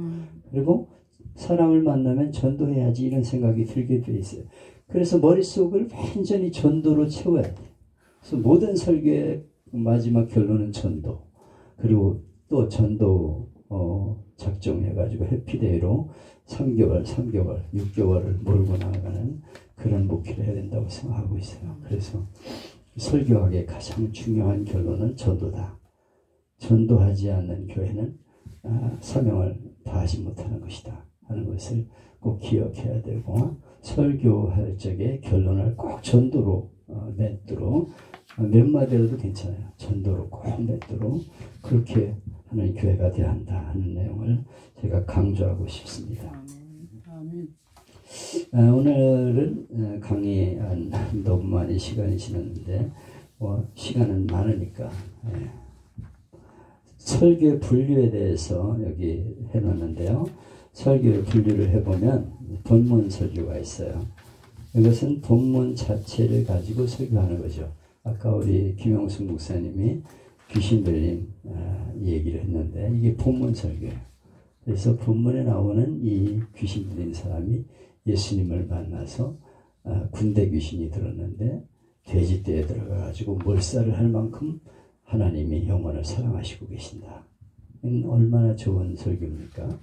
그리고 사람을 만나면 전도해야지 이런 생각이 들게 돼 있어요. 그래서 머릿속을 완전히 전도로 채워야 돼요. 그래서 모든 설교의 마지막 결론은 전도. 그리고 또 전도 작정해가지고 해피데이로 3개월, 6개월을 몰고 나가는 그런 목회를 해야 된다고 생각하고 있어요. 그래서 설교학의 가장 중요한 결론은 전도다. 전도하지 않는 교회는 사명을 다하지 못하는 것이다 하는 것을 꼭 기억해야 되고, 설교할 적에 결론을 꼭 전도로 맺도록, 몇 마디라도 괜찮아요. 전도로 꼭 맺도록 그렇게 하는 교회가 되어야 한다 하는 내용을 제가 강조하고 싶습니다. 오늘은 강의 너무 많이 시간이 지났는데 시간은 많으니까 설교 분류에 대해서 여기 해놨는데요. 설교의 분류를 해보면 본문 설교가 있어요. 이것은 본문 자체를 가지고 설교하는 거죠. 아까 우리 김영숙 목사님이 귀신 들린 얘기를 했는데 이게 본문 설교예요. 그래서 본문에 나오는 이 귀신 들린 사람이 예수님을 만나서 군대 귀신이 들었는데 돼지떼에 들어가가지고 몰살을 할 만큼 하나님이 영혼을 사랑하시고 계신다. 얼마나 좋은 설교입니까?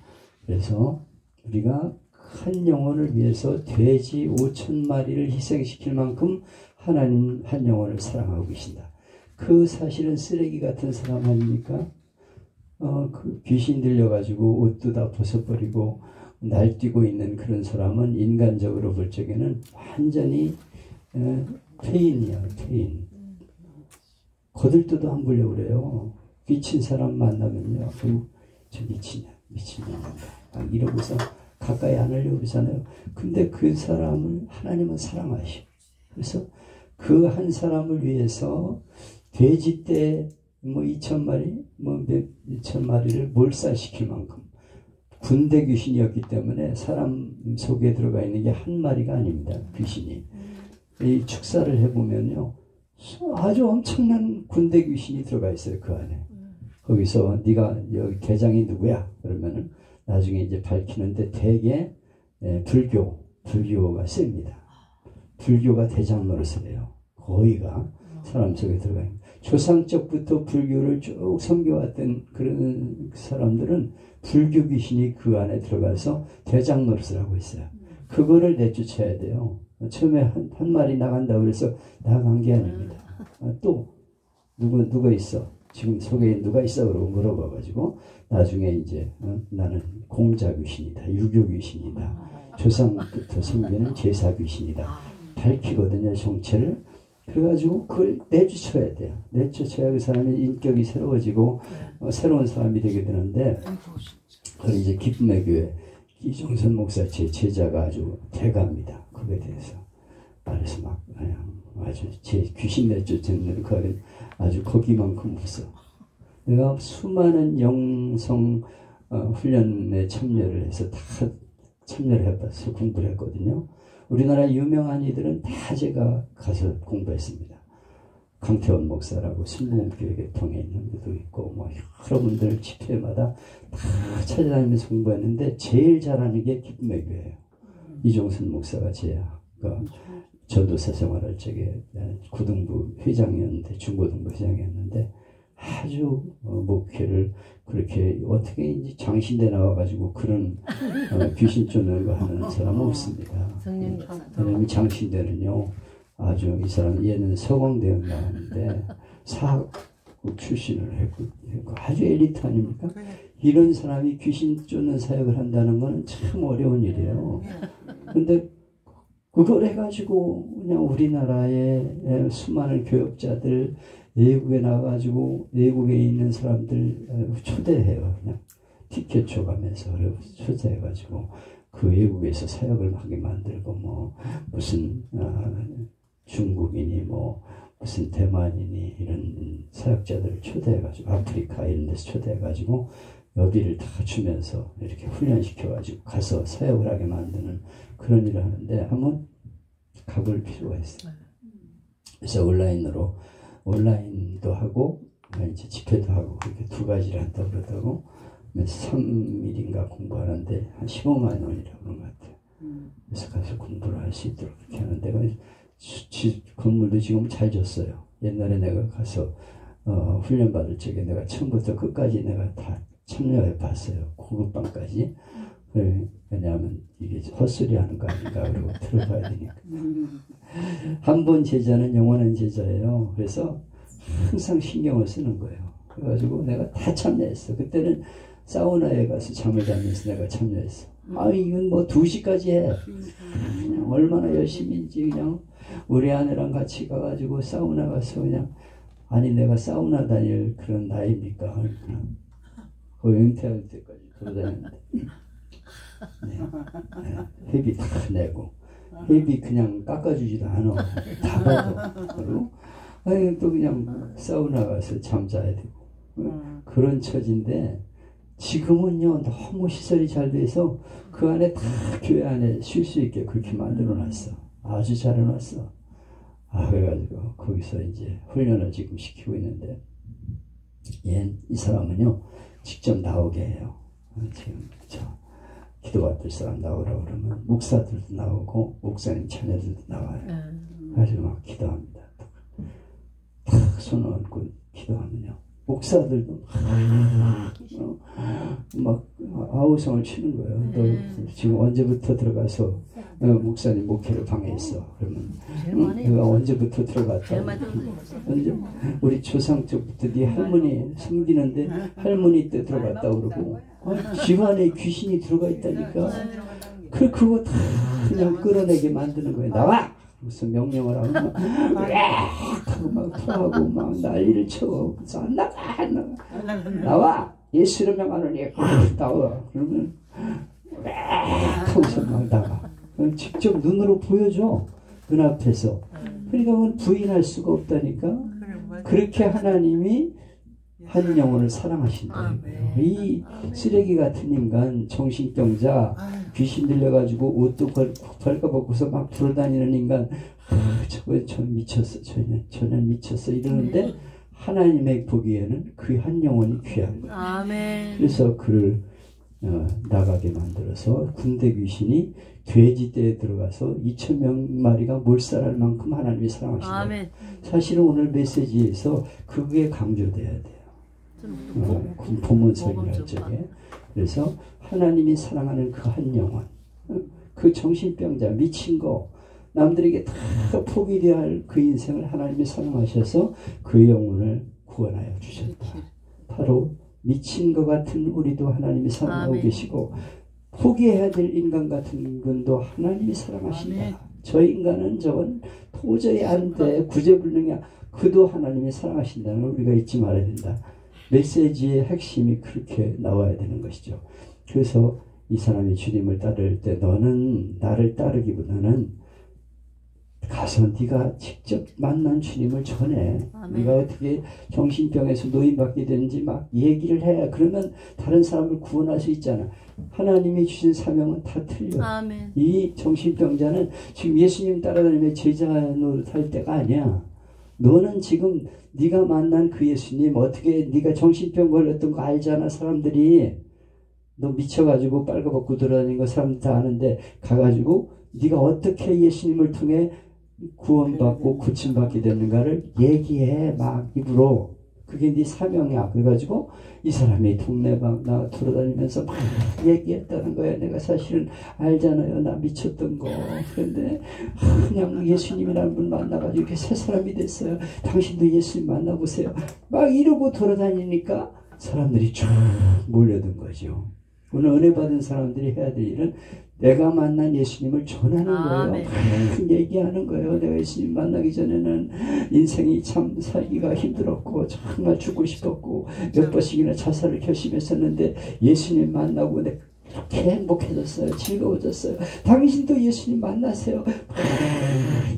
그래서 우리가 한 영혼을 위해서 돼지 5,000마리를 희생시킬 만큼 하나님 한 영혼을 사랑하고 계신다. 그 사실은 쓰레기 같은 사람 아닙니까? 그 귀신 들려가지고 옷도 다 벗어버리고 날뛰고 있는 그런 사람은 인간적으로 볼 적에는 완전히 퇴인이야, 퇴인. 거들떠도 안 보려고 그래요. 미친 사람 만나면요, 저 미친년인가 이러고서 가까이 안 하려고 그러잖아요. 근데 그 사람을 하나님은 사랑하셔. 그래서 그 한 사람을 위해서 돼지떼 2,000마리, 2,000마리를 몰살시킬 만큼 군대 귀신이었기 때문에 사람 속에 들어가 있는 게 한 마리가 아닙니다. 귀신이. 이 축사를 해보면요, 아주 엄청난 군대 귀신이 들어가 있어요. 그 안에. 거기서 네가 여기 대장이 누구야? 그러면은 나중에 이제 밝히는데 대개 불교가 셉니다. 불교가 대장 노릇을 해요. 거의가 사람 속에 들어가 있는. 조상적부터 불교를 쭉 섬겨왔던 그런 사람들은 불교 귀신이 그 안에 들어가서 대장 노릇을 하고 있어요. 그거를 내쫓아야 돼요. 처음에 한 마리 나간다고 그래서 나간 게 아닙니다. 또 누가 있어? 지금 속에 누가 있어? 그러고 물어봐가지고 나중에 이제 나는 공자 귀신이다, 유교 귀신이다, 조상부터 섬기는 제사 귀신이다 밝히거든요, 정체를. 그래가지고 그걸 내쫓아야 돼요. 내쫓아야 그 사람의 인격이 새로워지고 새로운 사람이 되게 되는데, 그걸 이제 기쁨의 교회 이종선 목사 제 제자가 아주 대가입니다. 그거에 대해서 말해서 막 아주 제 귀신 내쫓는 그는 아주 거기만큼 없어. 내가 수많은 영성 훈련에 참여를 해서 다 참여를 해봐서 공부를 했거든요. 우리나라 유명한 이들은 다 제가 가서 공부했습니다. 강태원 목사라고 신봉교육에 통해 있는 것도 있고 여러 분들 집회마다 다 찾아다니면서 공부했는데 제일 잘하는 게 기쁨의 교회예요. 이종선 목사가 제야. 전도사 생활할 적에 고등부 회장이었는데, 중고등부 회장이었는데 아주 목회를 그렇게 어떻게 이제 장신대 나와가지고 그런 귀신 쫓는 거 하는 사람은 없습니다. 왜냐면 장신대는요, 아주 이 사람 얘는 서강대학 나왔는데 사학국 출신을 했고 아주 엘리트 아닙니까? 이런 사람이 귀신 쫓는 사역을 한다는 건 참 어려운 일이에요. 근데 그걸 해가지고 그냥 우리나라의 수많은 교역자들 외국에 나가가지고 외국에 있는 사람들 초대해요. 그냥 티켓 줘가면서 초대해가지고 그 외국에서 사역을 하게 만들고 뭐 무슨 중국인이 뭐 무슨 대만인이 이런 사역자들을 초대해가지고 아프리카 이런 데서 초대해가지고 여비를 다 주면서 이렇게 훈련시켜가지고 가서 사역을 하게 만드는 그런 일을 하는데 한번 가볼 필요가 있어요. 그래서 온라인도 하고 이제 집회도 하고 그렇게 두 가지를 한다고 그러더라고. 3일인가 공부하는데 한 15만 원이라고 그런 것 같아요. 그래서 가서 공부를 할 수 있도록 그렇게 하는데 건물도 지금 잘 졌어요. 옛날에 내가 가서 훈련 받을 적에 내가 처음부터 끝까지 내가 다 참여해 봤어요. 고급방까지. 왜냐하면 이게 헛소리 하는 거 아닌가 그러고 들어봐야 되니까. 한 번 제자는 영원한 제자예요. 그래서 항상 신경을 쓰는 거예요. 그래가지고 내가 다 참여했어. 그때는 사우나에 가서 잠을 자면서 내가 참여했어. 이건 뭐 2시까지 해. 그냥 얼마나 열심히인지 그냥 우리 아내랑 같이 가가지고 사우나 가서 그냥 아니 내가 사우나 다닐 그런 나이입니까? 그냥 거의 은퇴할 때까지 돌아다녔는데 회비 다 내고 회비 그냥 깎아주지도 않아. 다 받아. 그리고 또 그냥 사우나 가서 잠자야 되고 그런 처지인데 지금은요 너무 시설이 잘 돼서 그 안에 다 교회 안에 쉴 수 있게 그렇게 만들어 놨어. 아주 잘 해놨어. 그래가지고 거기서 이제 훈련을 지금 시키고 있는데 이 사람은요 직접 나오게 해요. 지금 기도받을 사람 나오라고 그러면 목사들도 나오고 목사님 자녀들도 나와요. 그래서 막 기도합니다. 탁 손 얹고 기도하면요 목사들도 막 아우성을 치는 거예요. 너 지금 언제부터 들어가서 목사님 목회를 방해했어? 그러면 내가 언제부터 들어갔다? 언제 우리 조상 때부터 네 할머니 섬기는데 할머니 때 들어갔다 그러고 집안에 귀신이 들어가 있다니까. 그거 다 그냥 끌어내게 만드는 거예요. 나와! 무슨 명령을 하고 하고 막 토하고 막 난리를 쳐. 안 나가 안 나가. 나와! 예수 이름 명하노니 나와. 그러면 하고서 막 나가. 직접 눈으로 보여줘. 눈앞에서. 그러니까 그건 부인할 수가 없다니까. 그렇게 하나님이 한 영혼을 사랑하신다. 이 쓰레기 같은 인간, 정신병자, 귀신 들려가지고 옷도 벌거벗고서 막 돌아다니는 인간, 전 미쳤어, 저는 미쳤어 이러는데 하나님의 보기에는 그 한 영혼이 귀한 거예요.
아멘.
그래서 그를 나가게 만들어서 군대 귀신이 돼지떼에 들어가서 2,000마리가 몰살할 만큼 하나님이 사랑하신다.
아멘. 사실은
오늘 메시지에서 그게 강조돼야 돼요. 본문설교할 적에. 그래서 하나님이 사랑하는 그 한 영혼, 그 정신병자 미친 거 남들에게 다 포기되어야 할 그 인생을 하나님이 사랑하셔서 그 영혼을 구원하여 주셨다. 바로 미친 것 같은 우리도 하나님이 사랑하고 계시고 포기해야 될 인간 같은 분도 하나님이 사랑하신다. 저 인간은 저건 도저히 안 돼. 구제불능이야. 그도 하나님이 사랑하신다는 걸 우리가 잊지 말아야 된다. 메시지의 핵심이 그렇게 나와야 되는 것이죠. 그래서 이 사람이 주님을 따를 때 너는 나를 따르기보다는 가서 네가 직접 만난 주님을 전해. 네가 어떻게 정신병에서 노인받게 되는지 막 얘기를 해. 그러면 다른 사람을 구원할 수 있잖아. 하나님이 주신 사명은 다 틀려.
아멘.
이 정신병자는 지금 예수님 따라다니며 제자 노릇할 때가 아니야. 너는 지금 네가 만난 그 예수님 어떻게 네가 정신병 걸렸던 거 알잖아. 사람들이 너 미쳐가지고 빨가벗고 돌아다니는 거 사람들 다 아는데 가가지고 네가 어떻게 예수님을 통해 구원받고 고침받게 됐는가를 얘기해. 막 입으로. 그게 네 사명이야. 그래가지고 이 사람이 동네방 나 돌아다니면서 막 얘기했다는 거야. 내가 사실은 알잖아요. 나 미쳤던 거. 그런데 그냥 예수님이라는 분 만나가지고 이렇게 새 사람이 됐어요. 당신도 예수님 만나보세요. 막 이러고 돌아다니니까 사람들이 쭉 몰려든 거죠. 오늘 은혜 받은 사람들이 해야 될 일은 내가 만난 예수님을 전하는 거예요.
아멘.
얘기하는 거예요. 내가 예수님 만나기 전에는 인생이 참 살기가 힘들었고 정말 죽고 싶었고 몇 번씩이나 자살을 결심했었는데 예수님 만나고 내가 이렇게 행복해졌어요. 즐거워졌어요. 당신도 예수님 만나세요.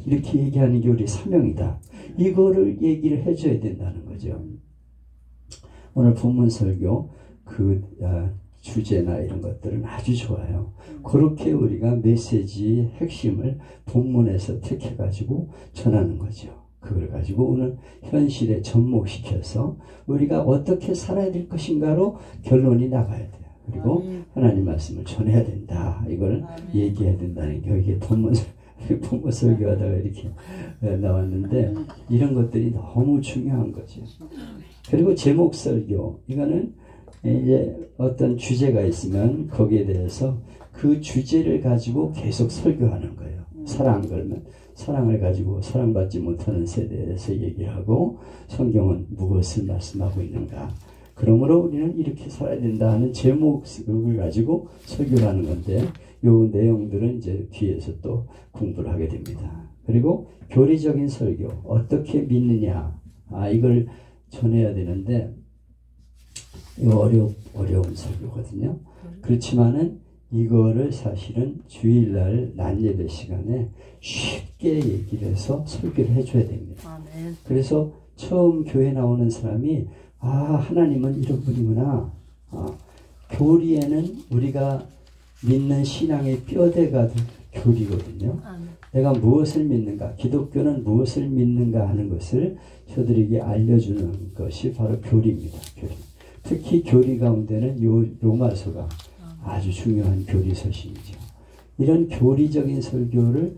이렇게 얘기하는 게 우리 사명이다. 이거를 얘기를 해줘야 된다는 거죠. 오늘 본문 설교 주제나 이런 것들은 아주 좋아요. 그렇게 우리가 메시지의 핵심을 본문에서 택해가지고 전하는 거죠. 그걸 가지고 오늘 현실에 접목시켜서 우리가 어떻게 살아야 될 것인가로 결론이 나가야 돼요. 그리고 하나님 말씀을 전해야 된다. 이걸 얘기해야 된다는 게 이게 본문 설교하다가 이렇게 나왔는데 이런 것들이 너무 중요한 거죠. 그리고 제목 설교, 이거는 이제 어떤 주제가 있으면 거기에 대해서 그 주제를 가지고 계속 설교하는 거예요. 사랑, 그러면 사랑을 가지고 사랑받지 못하는 세대에서 얘기를 하고 성경은 무엇을 말씀하고 있는가. 그러므로 우리는 이렇게 살아야 된다 하는 제목을 가지고 설교를 하는 건데 요 내용들은 이제 뒤에서 또 공부를 하게 됩니다. 그리고 교리적인 설교, 어떻게 믿느냐, 이걸 전해야 되는데 이거 어려운 설교거든요. 그렇지만은 이거를 사실은 주일날 낮예배 시간에 쉽게 얘기를 해서 설교를 해줘야 됩니다. 그래서 처음 교회 나오는 사람이 하나님은 이런 분이구나. 교리에는 우리가 믿는 신앙의 뼈대가 교리거든요. 내가 무엇을 믿는가, 기독교는 무엇을 믿는가 하는 것을 저들에게 알려주는 것이 바로 교리입니다. 교리. 특히 교리 가운데는 로마서가 아주 중요한 교리 서신이죠. 이런 교리적인 설교를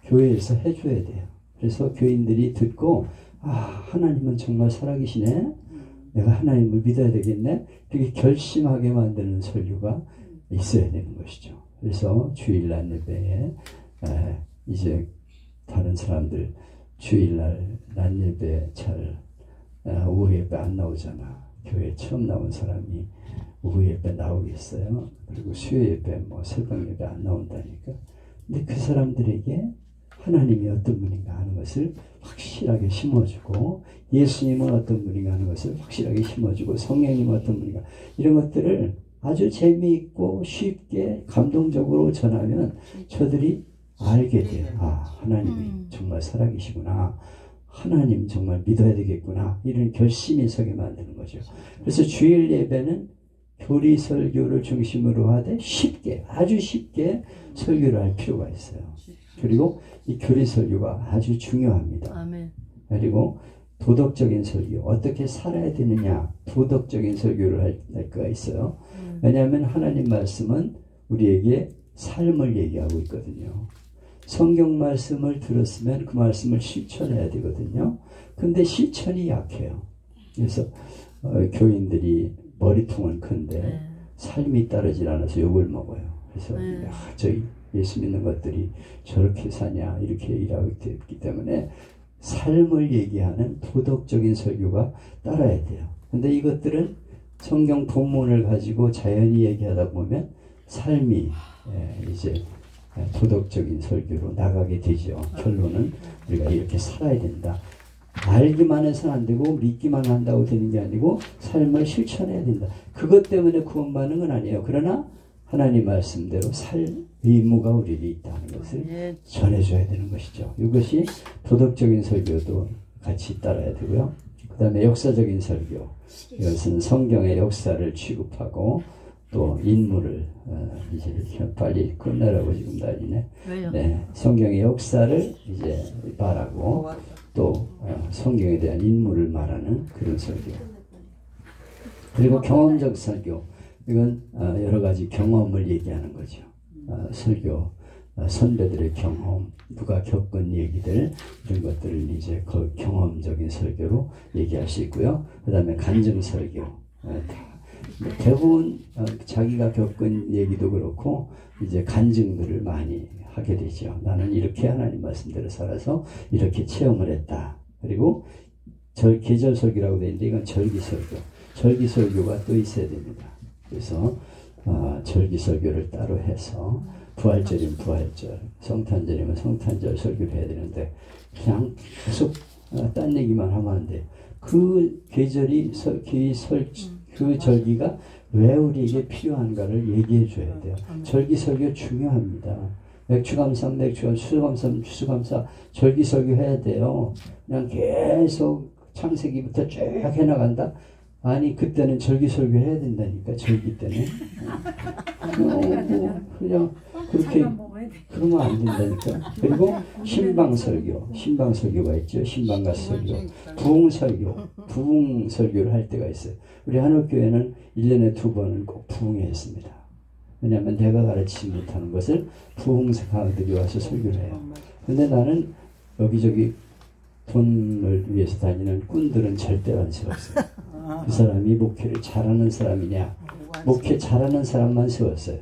교회에서 해줘야 돼요. 그래서 교인들이 듣고 하나님은 정말 살아계시네. 내가 하나님을 믿어야 되겠네. 이렇게 결심하게 만드는 설교가 있어야 되는 것이죠. 그래서 주일날 예배에 이제 다른 사람들 주일날 낮예배 오후 예배 안 나오잖아. 교회 처음 나온 사람이 오후 예배 나오겠어요? 그리고 수요 예배 새벽 예배 안 나온다니까. 근데 그 사람들에게 하나님이 어떤 분인가 하는 것을 확실하게 심어주고 예수님은 어떤 분인가 하는 것을 확실하게 심어주고 성령님은 어떤 분인가 이런 것들을 아주 재미있고 쉽게 감동적으로 전하면 저들이 알게 돼요. 하나님이 정말 살아계시구나. 하나님 정말 믿어야 되겠구나. 이런 결심이 서게 만드는 거죠. 그래서 주일 예배는 교리 설교를 중심으로 하되 쉽게, 아주 쉽게 설교를 할 필요가 있어요. 그리고 이 교리 설교가 아주 중요합니다.
아멘.
그리고 도덕적인 설교, 어떻게 살아야 되느냐, 도덕적인 설교를 할 때가 있어요. 왜냐하면 하나님 말씀은 우리에게 삶을 얘기하고 있거든요. 성경 말씀을 들었으면 그 말씀을 실천해야 되거든요. 근데 실천이 약해요. 그래서 교인들이 머리통은 큰데 삶이 따르질 않아서 욕을 먹어요. 그래서 저희 예수 믿는 것들이 저렇게 사냐 이렇게 일하고 있기 때문에 삶을 얘기하는 도덕적인 설교가 따라야 돼요. 근데 이것들은 성경 본문을 가지고 자연히 얘기하다 보면 삶이 이제 도덕적인 설교로 나가게 되죠. 결론은 우리가 이렇게 살아야 된다. 알기만 해서는 안 되고 믿기만 한다고 되는 게 아니고 삶을 실천해야 된다. 그것 때문에 구원받는 건 아니에요. 그러나 하나님 말씀대로 살 의무가 우리에게 있다는 것을 전해줘야 되는 것이죠. 이것이 도덕적인 설교도 같이 따라야 되고요. 그 다음에 역사적인 설교. 이것은 성경의 역사를 취급하고 또 인물을 이제 빨리 끝내라고 지금 난리네. 네, 성경의 역사를 이제 말하고 또 성경에 대한 인물을 말하는 그런 설교. 그리고 경험적 설교. 이건 여러 가지 경험을 얘기하는 거죠. 설교, 선배들의 경험, 누가 겪은 얘기들 이런 것들을 이제 그 경험적인 설교로 얘기할 수 있고요. 그 다음에 간증 설교. 대부분 자기가 겪은 얘기도 그렇고 이제 간증들을 많이 하게 되죠. 나는 이렇게 하나님 말씀대로 살아서 이렇게 체험을 했다. 그리고 계절 설교라고 되어 있는데 이건 절기 설교. 절기 설교가 또 있어야 됩니다. 그래서 절기설교를 따로 해서 부활절이면 부활절, 성탄절이면 성탄절 설교를 해야 되는데 그냥 계속 딴 얘기만 하면 안 돼요. 그 계절이 그 절기가 왜 우리에게 필요한가를 얘기해 줘야 돼요. 절기설교 중요합니다. 맥추감사, 추수감사, 절기설교 해야 돼요. 그냥 계속 창세기부터 쭉 해나간다? 아니, 그때는 절기설교 해야 된다니까, 절기 때는. 그냥 그렇게 그러면 안 된다니까. 그리고 신방설교가 있죠. 신방가설교, 부흥설교를 할 때가 있어요. 우리 한옥교회는 1년에 2번은 꼭 부흥회 했습니다. 왜냐하면 내가 가르치지 못하는 것을 부흥사들이 와서 설교를 해요. 근데 나는 여기저기 돈을 위해서 다니는 꾼들은 절대 관심 없어요. 그 사람이 목회를 잘하는 사람이냐, 목회 잘하는 사람만 세웠어요.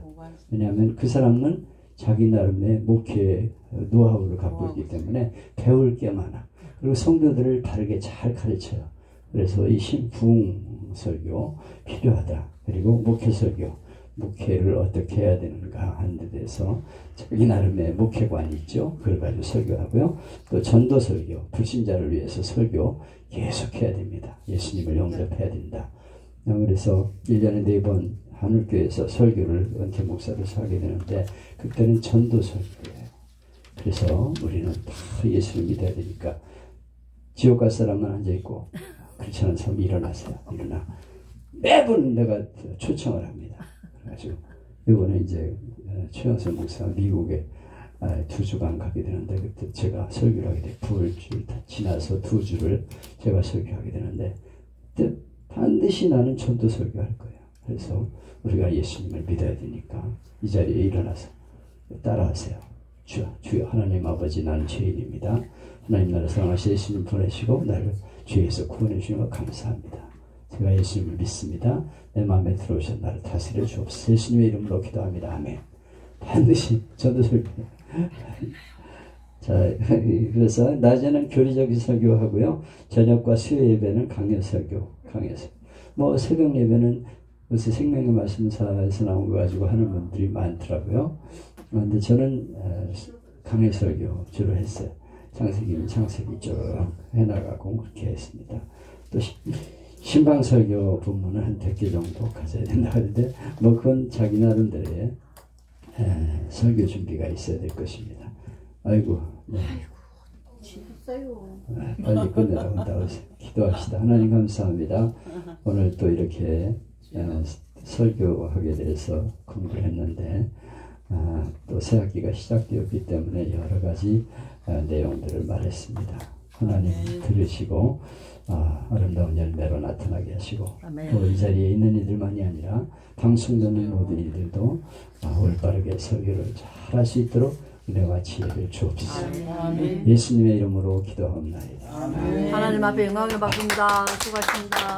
왜냐하면 그 사람은 자기 나름의 목회 노하우를 갖고 있기 때문에 배울 게 많아. 그리고 성도들을 바르게 잘 가르쳐요. 그래서 이 부흥설교 필요하다. 그리고 목회설교, 목회를 어떻게 해야 되는가 하는 데 대해서 자기 나름의 목회관이 있죠. 그걸 가지고 설교하고요. 또 전도설교, 불신자를 위해서 설교 계속해야 됩니다. 예수님을 영접해야 된다. 그래서 1년에 4번 하늘교회에서 설교를 은퇴 목사로서 하게 되는데 그때는 전도설교예요. 그래서 우리는 다 예수를 믿어야 되니까 지옥 갈 사람만 앉아있고 그렇지 않은 사람이 일어나세요. 매번 내가 초청을 합니다. 그래가지고 이번에 이제 최영선 목사가 미국에 2주간 가게 되는데 그때 제가 설교를 하게 돼. 부활주를 다 지나서 2주를 제가 설교하게 되는데 그때 반드시 나는 전도 설교할 거예요. 그래서 우리가 예수님을 믿어야 되니까 이 자리에 일어나서 따라하세요. 주여 하나님 아버지, 나는 죄인입니다. 하나님 나를 사랑하시 예수님 보내시고 나를 죄에서 구원해 주시는 것 감사합니다. 제가 예수님을 믿습니다. 내 마음에 들어오셔서 나를 다스려 주옵소서. 예수님의 이름으로 기도합니다. 아멘. 반드시 전도 설교. 자, 그래서 낮에는 교리적인 설교하고요. 저녁과 수요 예배는 강연 설교, 강해서. 뭐 새벽 예배는 요새 생명의 말씀사에서 나온 거 가지고 하는 분들이 많더라고요. 그런데 저는 강해 설교 주로 했어요. 창세기는 창세기 쭉 해나가고 그렇게 했습니다. 또 신방설교 부문은 한 100개 정도 가져야 된다 하는데 뭐 그건 자기 나름대로의 설교 준비가 있어야 될 것입니다. 아이고, 네. 빨리 끝내라고 한다고 기도합시다. 하나님 감사합니다. 오늘 또 이렇게 설교하게 돼서 공부를 했는데 또 새학기가 시작되었기 때문에 여러 가지 내용들을 말했습니다. 하나님 들으시고 아름다운 열매로 나타나게 하시고 또 이 자리에 있는 이들만이 아니라 방송 듣는 모든 이들도 올바르게 설교를 잘 할 수 있도록 은혜와 지혜를 주옵소서. 예수님의 이름으로 기도하옵나이다.
하나님 앞에 영광을 받습니다. 수고하십니다.